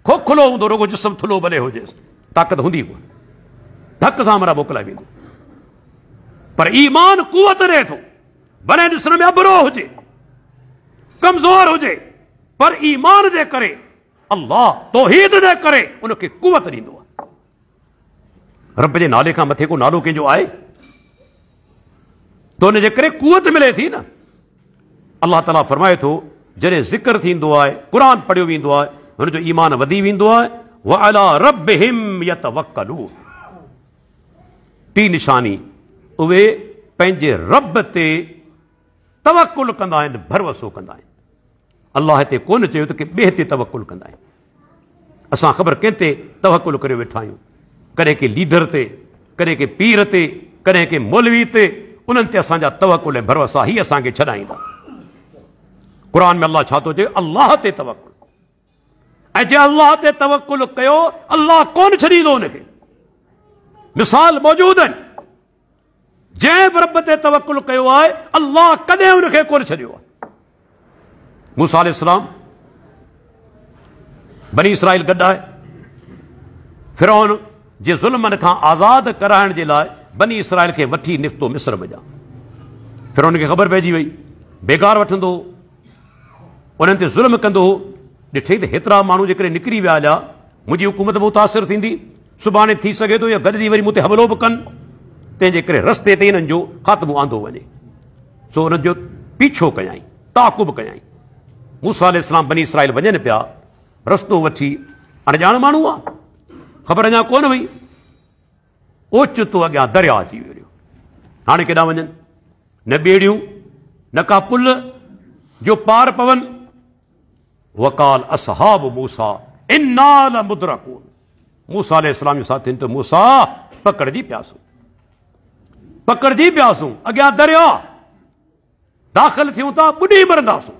खोखलो हूंदो, रुगो जिस्म थुलो भले हुजेसि, ताक़त हूंदी कोन, धक सां हमरा मोकिलाए वेंदो। पर ईमान कुवत रहे थो, भले ॾिसण में अबरो हुजे, कमज़ोर हुजे, पर ईमान जे करे, अल्लाह तौहीद जे करे उनखे कुवत ॾींदो आहे। रब जे नाले खां मथे को नालो कंहिंजो आहे तो उनजे करे कुवत मिले थी न। अल्लाह ताला फरमाए थो जॾहिं ज़िक्र थींदो आहे, क़ुर पढ़ियो वेंदो आहे, हुनजो ईमान वधी वेंदो आहे। व अला रब्बिहिम यतवक्कलून। टी निशानी, उहे पंहिंजे रब ते तवक्कुल कंदा आहिनि, भरवसो कंदा आहिनि। अल्लाह हिते कोन चयो त की ॿिए ते तवक्कुल कंदा आहिनि। असां ख़बर कंहिं ते तवक्कुल करे वेठा आहियूं, कॾहिं के लीडर ते, कॾहिं के पीर ते, कॾहिं के मौलवी ते। उन्हनि ते असांजा तवक्कुल ऐं भरवसा ही असांखे छॾाईंदा। क़ुर में अल्लाह छा थो चए? अल्लाह ते तवक्कुल। ऐं जे अल्लाह ते तवक्कुल कयो, अल्लाह कोन छॾींदो उनखे। मिसाल मौजूद आहिनि, जंहिं बि रब ते तवक्कुल कयो आहे, अल्लाह कॾहिं उनखे कोन छॾियो आहे। मूसा अलैहिस्सलाम बनी इसराइल गॾु आहे, फिरौन जे ज़ुल्मनि खां आज़ाद कराइण जे लाइ बनी इसराइल खे वठी निकितो मिस्र में। फिरौन खे ख़बर पइजी वई, बेकार वठंदो, उन्हनि ते ज़ुल्म कंदो। ॾिठई त हेतिरा माण्हू जेकॾहिं निकिरी विया हलिया, मुंहिंजी हुकूमत मुतासिर थींदी, सुभाणे थी सघे थो या गॾिजी वरी मूं ते हमलो बि कनि। तंहिंजे करे रस्ते ते हिननि जो ख़ात्मो आंदो वञे। सो हुननि जो पीछो कयई, ताक़ुब कयई। मूसा अलैहिस्सलाम बनी इसराइल वञनि पिया, रस्तो वठी, अणॼाण माण्हू आहे, ख़बर अञा कोन हुई, ओचितो अॻियां दरिया अची वियो। हाणे केॾां वञनि? न ॿेड़ियूं, न का पुल जो पार पवनि। वकाल असहाब मूसा इन्ना लमुद्रकून। मूसा अलैहिस्सलाम जे साथियुनि तो मूसा पकड़जी पियासूं अॻियां दरिया दाख़िल थियूं था ॿुॾी मरंदासूं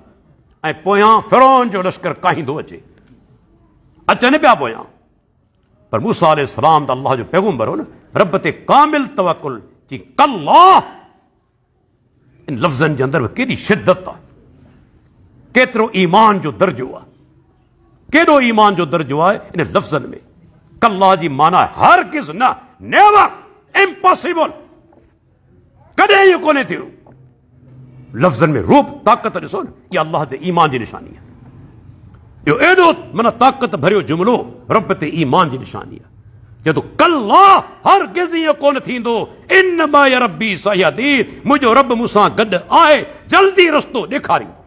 ऐं पोयां फिरौन जो लश्कर काहींदो अचनि पिया पोयां। पर मूसा अलैहिस्सलाम त अल्लाह जो पैगंबर हो न, रब ते कामिल तवक्कुल जी कल्ला। इन लफ़्ज़नि जे अंदरि केॾी शिद्दत आहे, केतिरो ईमान जो दर्जो आहे, केॾो ईमान जो दर्जो आहे इन लफ़्ज़नि में। कल्ला जी माना हरगिज़ न, नेवर, इम्पॉसिबल, कॾहिं इहो कोन्हे थियो। लफ़्ज़नि में रूप ताक़त ॾिसो न, इहा अल्लाह ते ईमान जी निशानी आहे। इहो एॾो माना ताक़त भरियो जुमिलो रब ते ईमान जी निशानी आहे। जदो कल्ला हरगिज़ इहो कोन थींदो, इन्नमा या रब्बी सयहदीन, मुंहिंजो रब मूंसां गॾु आहे, जल्दी रस्तो ॾेखारींदो।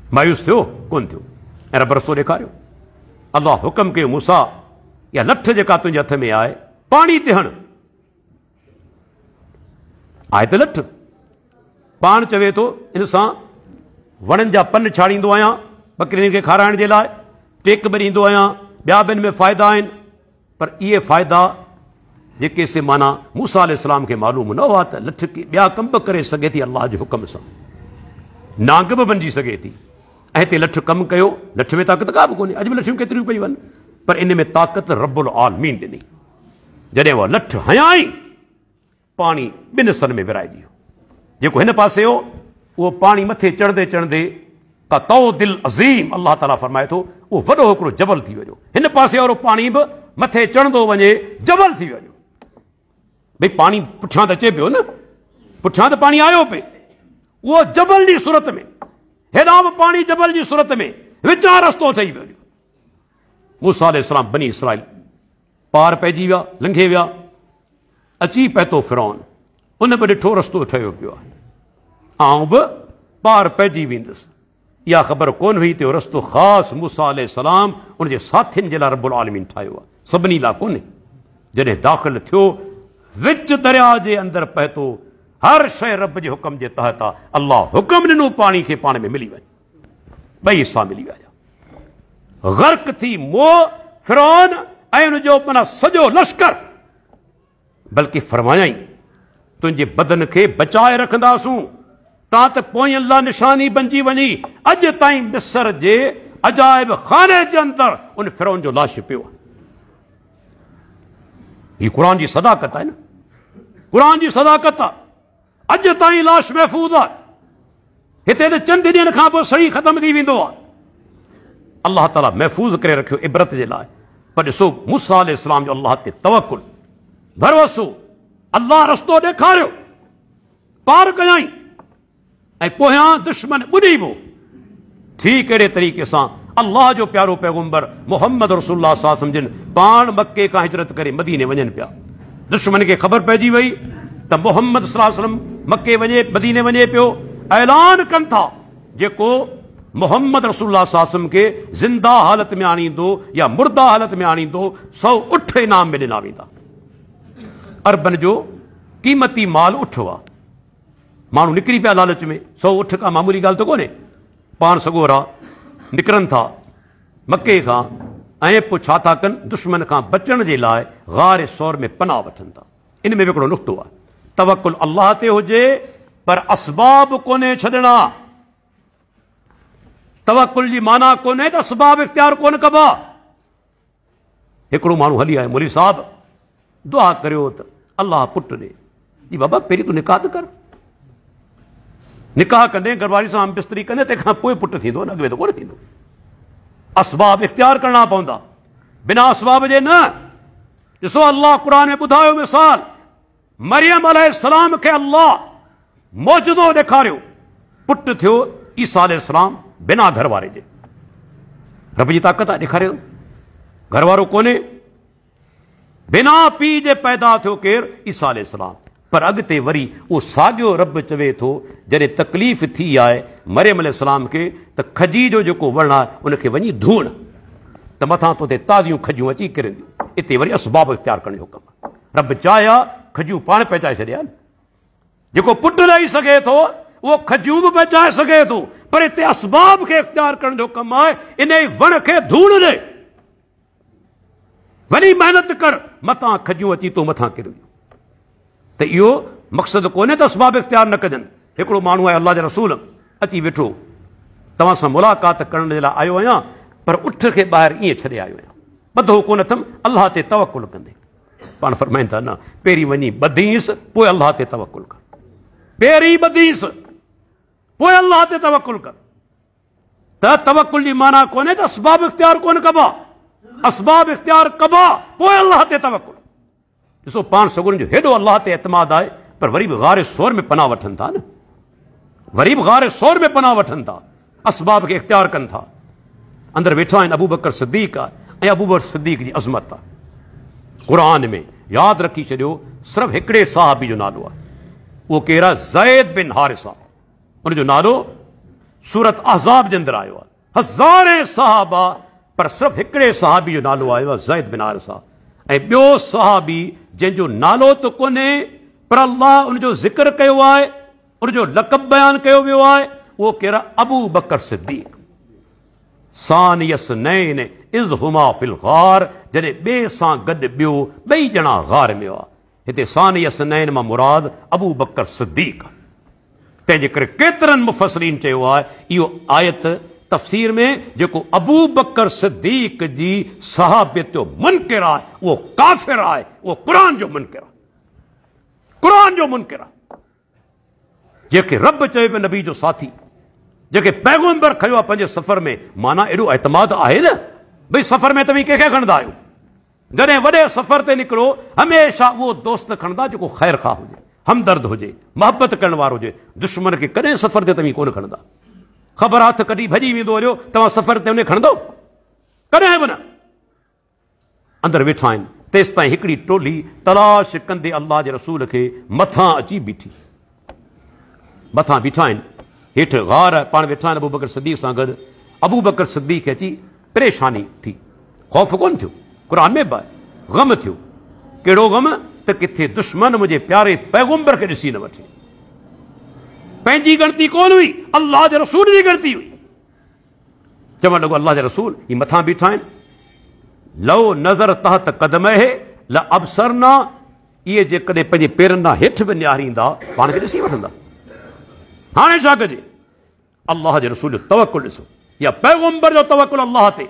मायूस थियो कोन थियो ऐं रब रस्तो ॾेखारियो। अल्लाह हुकम कयो मूसा इहा लठ जेका तुंहिंजे हथ में आहे पाणी ते हण। आहे त लठ, पाण चवे थो इन सां वणनि जा पन छाड़ींदो आहियां बकरियुनि खे खाराइण जे लाइ, टेक बि ॾींदो आहियां, ॿिया बि हिन में फ़ाइदा आहिनि। पर इहे फ़ाइदा जेके से माना मूसा अलैहिस्सलाम खे मालूम न हुआ त लठ खे ॿिया कम बि करे सघे थी अल्लाह जे हुकम सां, नांग बि बणिजी सघे थी। ऐं हिते लठ कमु कयो, लठ में ताक़त का बि कोन्हे। अॼु बि लठियूं केतिरियूं पयूं आहिनि, पर इन में ताक़त रब्बुल आलमीन ॾिनी। जॾहिं उहा लठ हयाई, पाणी ॿिनि हिसनि में विराइजी वियो। जेको हिन पासे हो उहो पाणी मथे चढ़ंदे चढ़ंदे का तौ दिल अज़ीम, अल्लाह ताला फरमाए थो उहो वॾो हिकिड़ो जबल थी वञो। हिन पासे वारो पाणी बि मथे चढ़ंदो वञे, जबल थी वञो। भई पाणी पुठियां त अचे पियो न, पुठियां त पाणी आयो पियो, उहो जबल जी सूरत में, हेॾां बि पाणी जबल जी सूरत में, विचां रस्तो ठही वियो। मूसा अलैहिस्सलाम बनी इसराइल पार पइजी विया, लंघे विया, अची पहुतो फिरौन, उन बि ॾिठो रस्तो ठहियो पियो आहे, आउं बि पार पइजी वेंदुसि। इहा ख़बर कोन हुई त रस्तो ख़ासि मूसा अलैहिस्सलाम उनजे साथियुनि जे लाइ रब्बुल आलमीन ठाहियो आहे, सभिनी लाइ कोन्हे। जॾहिं दाख़िल थियो, विच दरिया जे अंदरि पहुतो, हर शइ रब जे हुकम जे तहत आहे। अल्लाह हुकम ॾिनो पाणी खे पाण में मिली वञे, ॿई हिसा मिली विया। गर्क थी मोह फिरौन ऐं उनजो माना सॼो लश्कर, बल्कि फरमायाई तुंहिंजे बदन खे बचाए रखंदासूं, तां त पोयनि लाइ निशानी बणिजी वञी। अॼु ताईं मिस्र जे अजाइब खाने जे अंदरि उन फिरौन जो लाश पियो आहे। हीअ क़ुरान जी सदाकत आहे न, क़ुरान जी सदाकत आहे। अॼु ताईं लाश महफ़ूज़ आहे। हिते त चंद ॾींहंनि खां पोइ सही ख़तम थी वेंदो आहे। अल्लाह ताला महफ़ूज़ करे रखियो इबरत जे लाइ। पर ॾिसो मूसा अलैहिस्सलाम जो अल्लाह ते तवक्कुल, भरोसो, अल्लाह रस्तो ॾेखारियो, पार कयाई ऐं पोयां दुश्मन ॿुॾी वियो। ठीक अहिड़े तरीक़े सां अल्लाह जो प्यारो पैगंबर मोहम्मद रसूलुल्लाह सल्लल्लाहु अलैहि वसल्लम जिन पाण मके खां हिजरत करे मदीने वञनि पिया, दुश्मन खे ख़बर पइजी वई त मोहम्मद सल्लल्लाहु अलैहि वसल्लम मके वञे, मदीने वञे पियो। ऐलान कनि था जेको मोहम्मद रसूलुल्लाह सल्लल्लाहु अलैहि वसल्लम खे ज़िंदा हालत में आणींदो या मुर्दा हालत में आणींदो, 100 उठ इनाम में ॾिना वेंदा। अरबन जो क़ीमती माल उठ हुआ। माण्हू निकिरी पिया लालच में, 100 उठ का मामूली ॻाल्हि त कोन्हे। पाण सगोरा निकिरनि था मके खां ऐं पोइ छा था कनि, दुश्मन खां बचण जे लाइ गार सौर में पनाह वठनि था। इन में बि हिकिड़ो नुक़्तो आहे, तवक्कुल अल्लाह ते हुजे पर असबाब कोन्हे छॾणा। तवक्कुल जी माना कोन्हे त असबाब इख्तियार कोन कबा। हिकिड़ो माण्हू हली आयो, मौलवी साहब दुआ करियो त अल्लाह पुट ॾे। जी बाबा पहिरीं तूं निकाह कर, निकाह कंदे घरवारी सां बिस्तरी कंदे तंहिंखां पोइ पुटु थींदो, न अॻिमें त कोन थींदो। असबाब इख्तियार करणा पवंदा, बिना असबाब जे न। ॾिसो अल्लाह क़ुरान में ॿुधायो मिसाल, मरियम अलैहिस्सलाम खे अल्लाह मौजूदो ॾेखारियो, पुटु थियो ईसा अलैहिस्सलाम बिना घर वारे जे। रब जी ताक़त आहे, ॾेखारियो घर वारो कोन्हे, बिना पीउ जे पैदा थियो केरु, ईसा अलैहिस्सलाम। पर अॻिते वरी उहो साॻियो रब चवे थो, जॾहिं तकलीफ़ थी आहे मरियम अलैहिस्सलाम खे त खजी जो जेको वण आहे उनखे वञी धूण, त मथां तो ते ताज़ियूं खजियूं अची किरंदियूं। हिते वरी असबाब इख्तियार करण जो हुकम आहे। रब चाहिया खजियूं पाण पहुचाए छॾिया। जेको पुटु ॾेई सघे थो उहो खजियूं बि पहुचाए सघे थो, पर हिते असबाब खे इख्तियार करण जो हुकम आहे। इन वण खे धूण ॾे। वरी मेहनत कर, मतां खजियूं अची तो मथां किरंदियूं। त इहो मक़सदु कोन्हे त असबाब इख़्तियार न कजनि। हिकिड़ो माण्हू आहे, अल्लाह जे रसूल अची वेठो, तव्हां सां मुलाक़ात करण जे लाइ आयो आहियां, पर उठ खे ॿाहिरि ईअं छॾे आयो आहियां, ॿधो कोन अथमि, अल्लाह ते तवकुल कंदे। पाण फरमाइनि था न, पहिरीं वञी ॿधीस, पोइ अल्लाह ते तवकुल कर। पहिरीं ॿधीस, पोइ अल्लाह ते तवकुल कर। त तवकुल जी माना कोन्हे त असबाब इख़्तियार कोन कबा, असबाब इख़्तियार कबा, पोइ अल्लाह ते तवकुल। ॾिसो, पाण सगुरनि जो हेॾो अल्लाह ते एतमाद आहे, पर वरी बि गारे सोर में पनाह वठनि था न, वरी बि गारे सोर में पनाह वठनि था, असबाब खे इख़्तियार कनि था। अंदरि वेठा आहिनि अबू बकर सिद्दीक़ आहे, ऐं अबू बकर सिद्दीक़ जी अज़मत आहे क़ुरान में। यादि रखी छॾियो, सिर्फ़ु हिकिड़े सहाबी जो नालो आहे, उहो केरु आहे? ज़ैद बिन हारिसा। उनजो नालो सूरत अहज़ाब जे अंदरि आयो आहे। हज़ारे सहाबा, पर सिर्फ़ु हिकिड़े सहाबी जो नालो आयो आहे, ज़ैद बिन हारिसा। ऐं ॿियो सहाबी जंहिंजो नालो त कोन्हे, पर अल्लाह उनजो ज़िक्र कयो आहे, उनजो लक़ब बयानु कयो वियो आहे, उहो केरु आहे? अबू बकर सिद्दीक़। सानियस नैन इज़ हुमा फिल गार, जॾहिं ॿिए सां गॾु ॿियो, ॿई ॼणा गार में हुआ। हिते सानियस नैन मां मुराद अबू बकर सिद्दीक़। तंहिंजे करे केतिरनि मुफ़सरीन चयो आहे, इहो आयत तफ़सीर में जेको अबू बकर सिद्दीक़ जी सहाबियत जो मुनकिर आहे, उहो काफ़िर आहे, उहो क़ुरान जो मुनकिर आहे, क़ुरान जो मुनकिर आहे। जेके रब चयो पियो नबी जो साथी, जेके पैगम्बर खयो आहे पंहिंजे सफ़र में, माना एॾो एतमाद आहे न, भई सफ़र में तव्हां कंहिंखे खणंदा आहियो? जॾहिं वॾे सफ़र ते निकिरो, हमेशह उहो दोस्त खणंदा जेको ख़ैर ख़ाह हुजे, हमदर्द हुजे, मोहबत करण वारो हुजे। दुश्मन खे कॾहिं सफ़र ते तव्हां कोन खणंदा। ख़बर हथ कढी भॼी वेंदो वञो, तव्हां सफ़र ते उन खणंदो? कॾहिं बि न। अंदरि वेठा आहिनि, तेसि ताईं हिकिड़ी टोली तलाश कंदे अल्लाह जे रसूल खे मथां अची बीठी, मथां बीठा आहिनि, हेठि गार पाण वेठा आहिनि अबू बकर सिद्दीक़ सां गॾु। अबू बकर सिद्दीक़ खे अची परेशानी थी, ख़ौफ़ कोन थियो, क़ुरान में बि ग़म थियो। कहिड़ो ग़म? त किथे दुश्मन मुंहिंजे प्यारे पैगम्बर खे ॾिसी न वठे। पंहिंजी गणती कोन हुई, अल्लाह जे रसूल जी गणती हुई। चवणु लॻो, अल्लाह जे रसूल ही मथां बीठा आहिनि, लो नज़र तहत कदम है ल अबसरना, इहे जेकॾहिं पंहिंजे पेरनि खां हेठि बि निहारींदा, पाण खे ॾिसी वठंदा। हाणे छा कजे? अल्लाह जे रसूल जो तवकुल ॾिसो, या पैगम्बर जो तवकुल अल्लाह ते।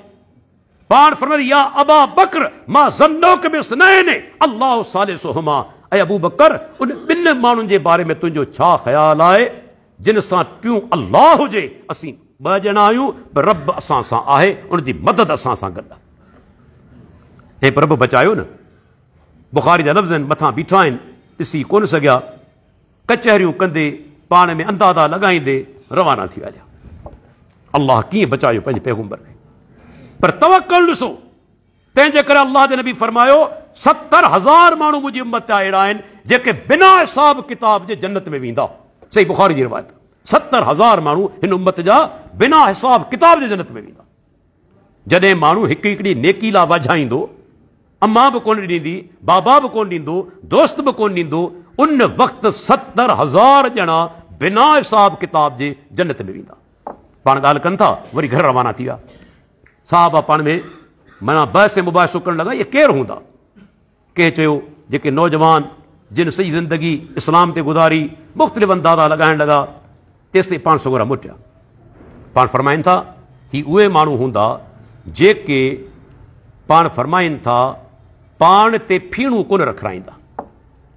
पाण फरमायो, या अबा बकर मां ज़न्नोक बिस्नैन अल्लाहु सालिसुहुमा, ऐं अबू बकर उन ॿिनि माण्हुनि जे बारे में तुंहिंजो छा ख़्यालु आहे जिन सां टियों अल्लाह हुजे? असीं ॿ ॼणा आहियूं, पर रब असां सां आहे, उनजी मदद असां सां गॾु आहे। ऐं पर रब बचायो न। बुखारी जा लफ़्ज़ आहिनि, मथां बीठा आहिनि, ॾिसी कोन सघिया, कचहरियूं कंदे, पाण में अंदाज़ा लॻाईंदे रवाना थी विया। अल्लाह कीअं बचायो पंहिंजे पैगम्बर खे, पर तवक्कुल ॾिसो। तंहिंजे करे अल्लाह जे नबी फरमायो, 70,000 माण्हू मुंहिंजी उम्मत जा अहिड़ा आहिनि जेके बिना हिसाब किताब जे जन्नत में वेंदा। सही बुखारी जी रिवायत, 70,000 माण्हू हिन उम्मत जा बिना हिसाब किताब जे जन्नत में वेंदा। जॾहिं माण्हू हिकड़ी हिकड़ी नेकी लाइ वाझाईंदो, अम्मा बि कोन ॾींदी, बाबा बि कोन ॾींदो, दोस्त बि कोन ॾींदो, उन वक़्तु 70,000 ॼणा बिना हिसाब किताब जे जन्नत में वेंदा। पाण ॻाल्हि कनि था, वरी घर रवाना थी विया। साहबा पाण में माना बहस मुबाहिसो करण लॻा, इहे केरु हूंदा? कंहिं चयो, जेके नौजवान जिन सॼी ज़िंदगी इस्लाम ते गुज़ारी, मुख़्तलिफ़ अंदाज़ा लॻाइण लॻा, तेसि ताईं पाण सगोरा मुटिया। पाण फरमाइनि था, ही उहे माण्हू हूंदा जेके पाण फरमाइनि था पाण ते फीणूं कोन रखाईंदा।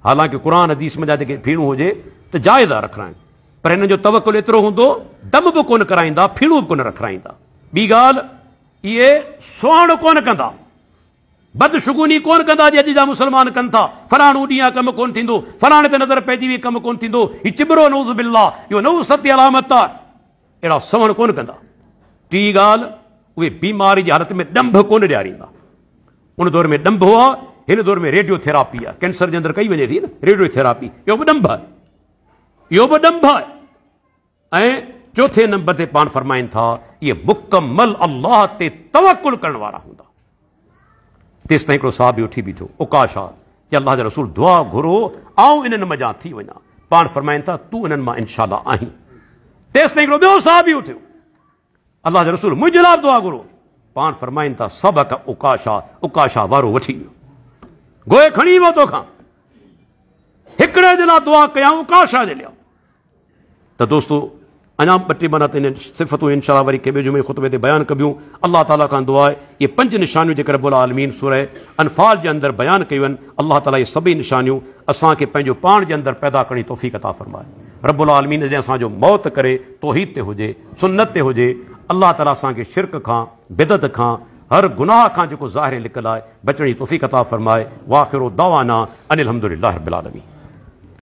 हालांकि क़ुरान हदीस में जेके फीणूं हुजे त जाइज़ आहे रखाइण, पर हिन जो तवकुल एतिरो हूंदो, दम बि कोन कराईंदा, फीणूं बि कोन रखाईंदा। ॿी ॻाल्हि, इहे सुहिण कोन कंदा, बदशुगुनी कोन कंदा। अॼु जा मुस्लमान कनि था, फलाणो ॾींहुं कमु कोन थींदो, फलाणे ते नज़र पइजी वई, कमु कोन थींदो, हीउ चिबरो नऊज़ बिल्लाह, इहो नऊं सत्य अलामत आहे। अहिड़ा सुहिण कोन कंदा। टी ॻाल्हि, उहे बीमारी जी हालत में ॾंभ कोन ॾियारींदा। उन दौर में ॾंभ हुआ, हिन दौर में रेडियोथेरापी आहे, कैंसर जे अंदरि कई वञे थी न रेडियोथेरापी, इहो बि ॾंभ आहे, इहो बि ॾंभ आहे। ऐं चौथे नंबर ते पाण फरमाइनि था, इहे मुकमल अल्लाह ते तवकुल करण वारा हूंदा। तेसि ताईं हिकिड़ो साहबी उठी बीठो, उकाशा, कि अल्लाह जो रसूल दुआ घुरो, आऊं इन्हनि मज़ा थी वञा। पाण फरमाइनि था, तूं इन्हनि मां इंशाअल्लाह आहीं। तेसि ताईं हिकिड़ो ॿियो साहबी उथियो, अल्लाह जो रसूल मुंहिंजे लाइ दुआ घुरो। पाण फरमाइनि था सबक उकाशा, उकाशा वारो वठी वियो, गोए खणी वियो तोखां, हिकिड़े जे लाइ दुआ कयां उकाशा जे लाइ। त दोस्तो अञा 2-3 माना सिफ़तूं इंशाअल्लाह वरी कंहिं ॿिए जुमे ख़ुतबे ते बयानु कबियूं। अल्लाह ताला खां दुआ आहे इहे 5 निशानियूं जेकर रब्बुल आलमीन सूरह अनफाल जे अंदरि बयानु कयूं आहिनि, अल्लाह ताला इहे सभई निशानियूं असांखे पंहिंजो पाण जे अंदरि पैदा करण जी तौफ़ीक़ अता फ़रमाए। रब्बुल आलमीन जे असांजो मौत करे तौहीद ते हुजे, सुन्नत ते हुजे, अल्लाह ताला असांखे शिरक खां, बिदत खां, हर गुनाह खां जेको ज़ाहिर लिकल आहे बचण जी तौफ़ीक़ अता फ़रमाए। वाखिरु दावाना अनिल हम्दुलिल्लाहि रब्बिल आलमीन।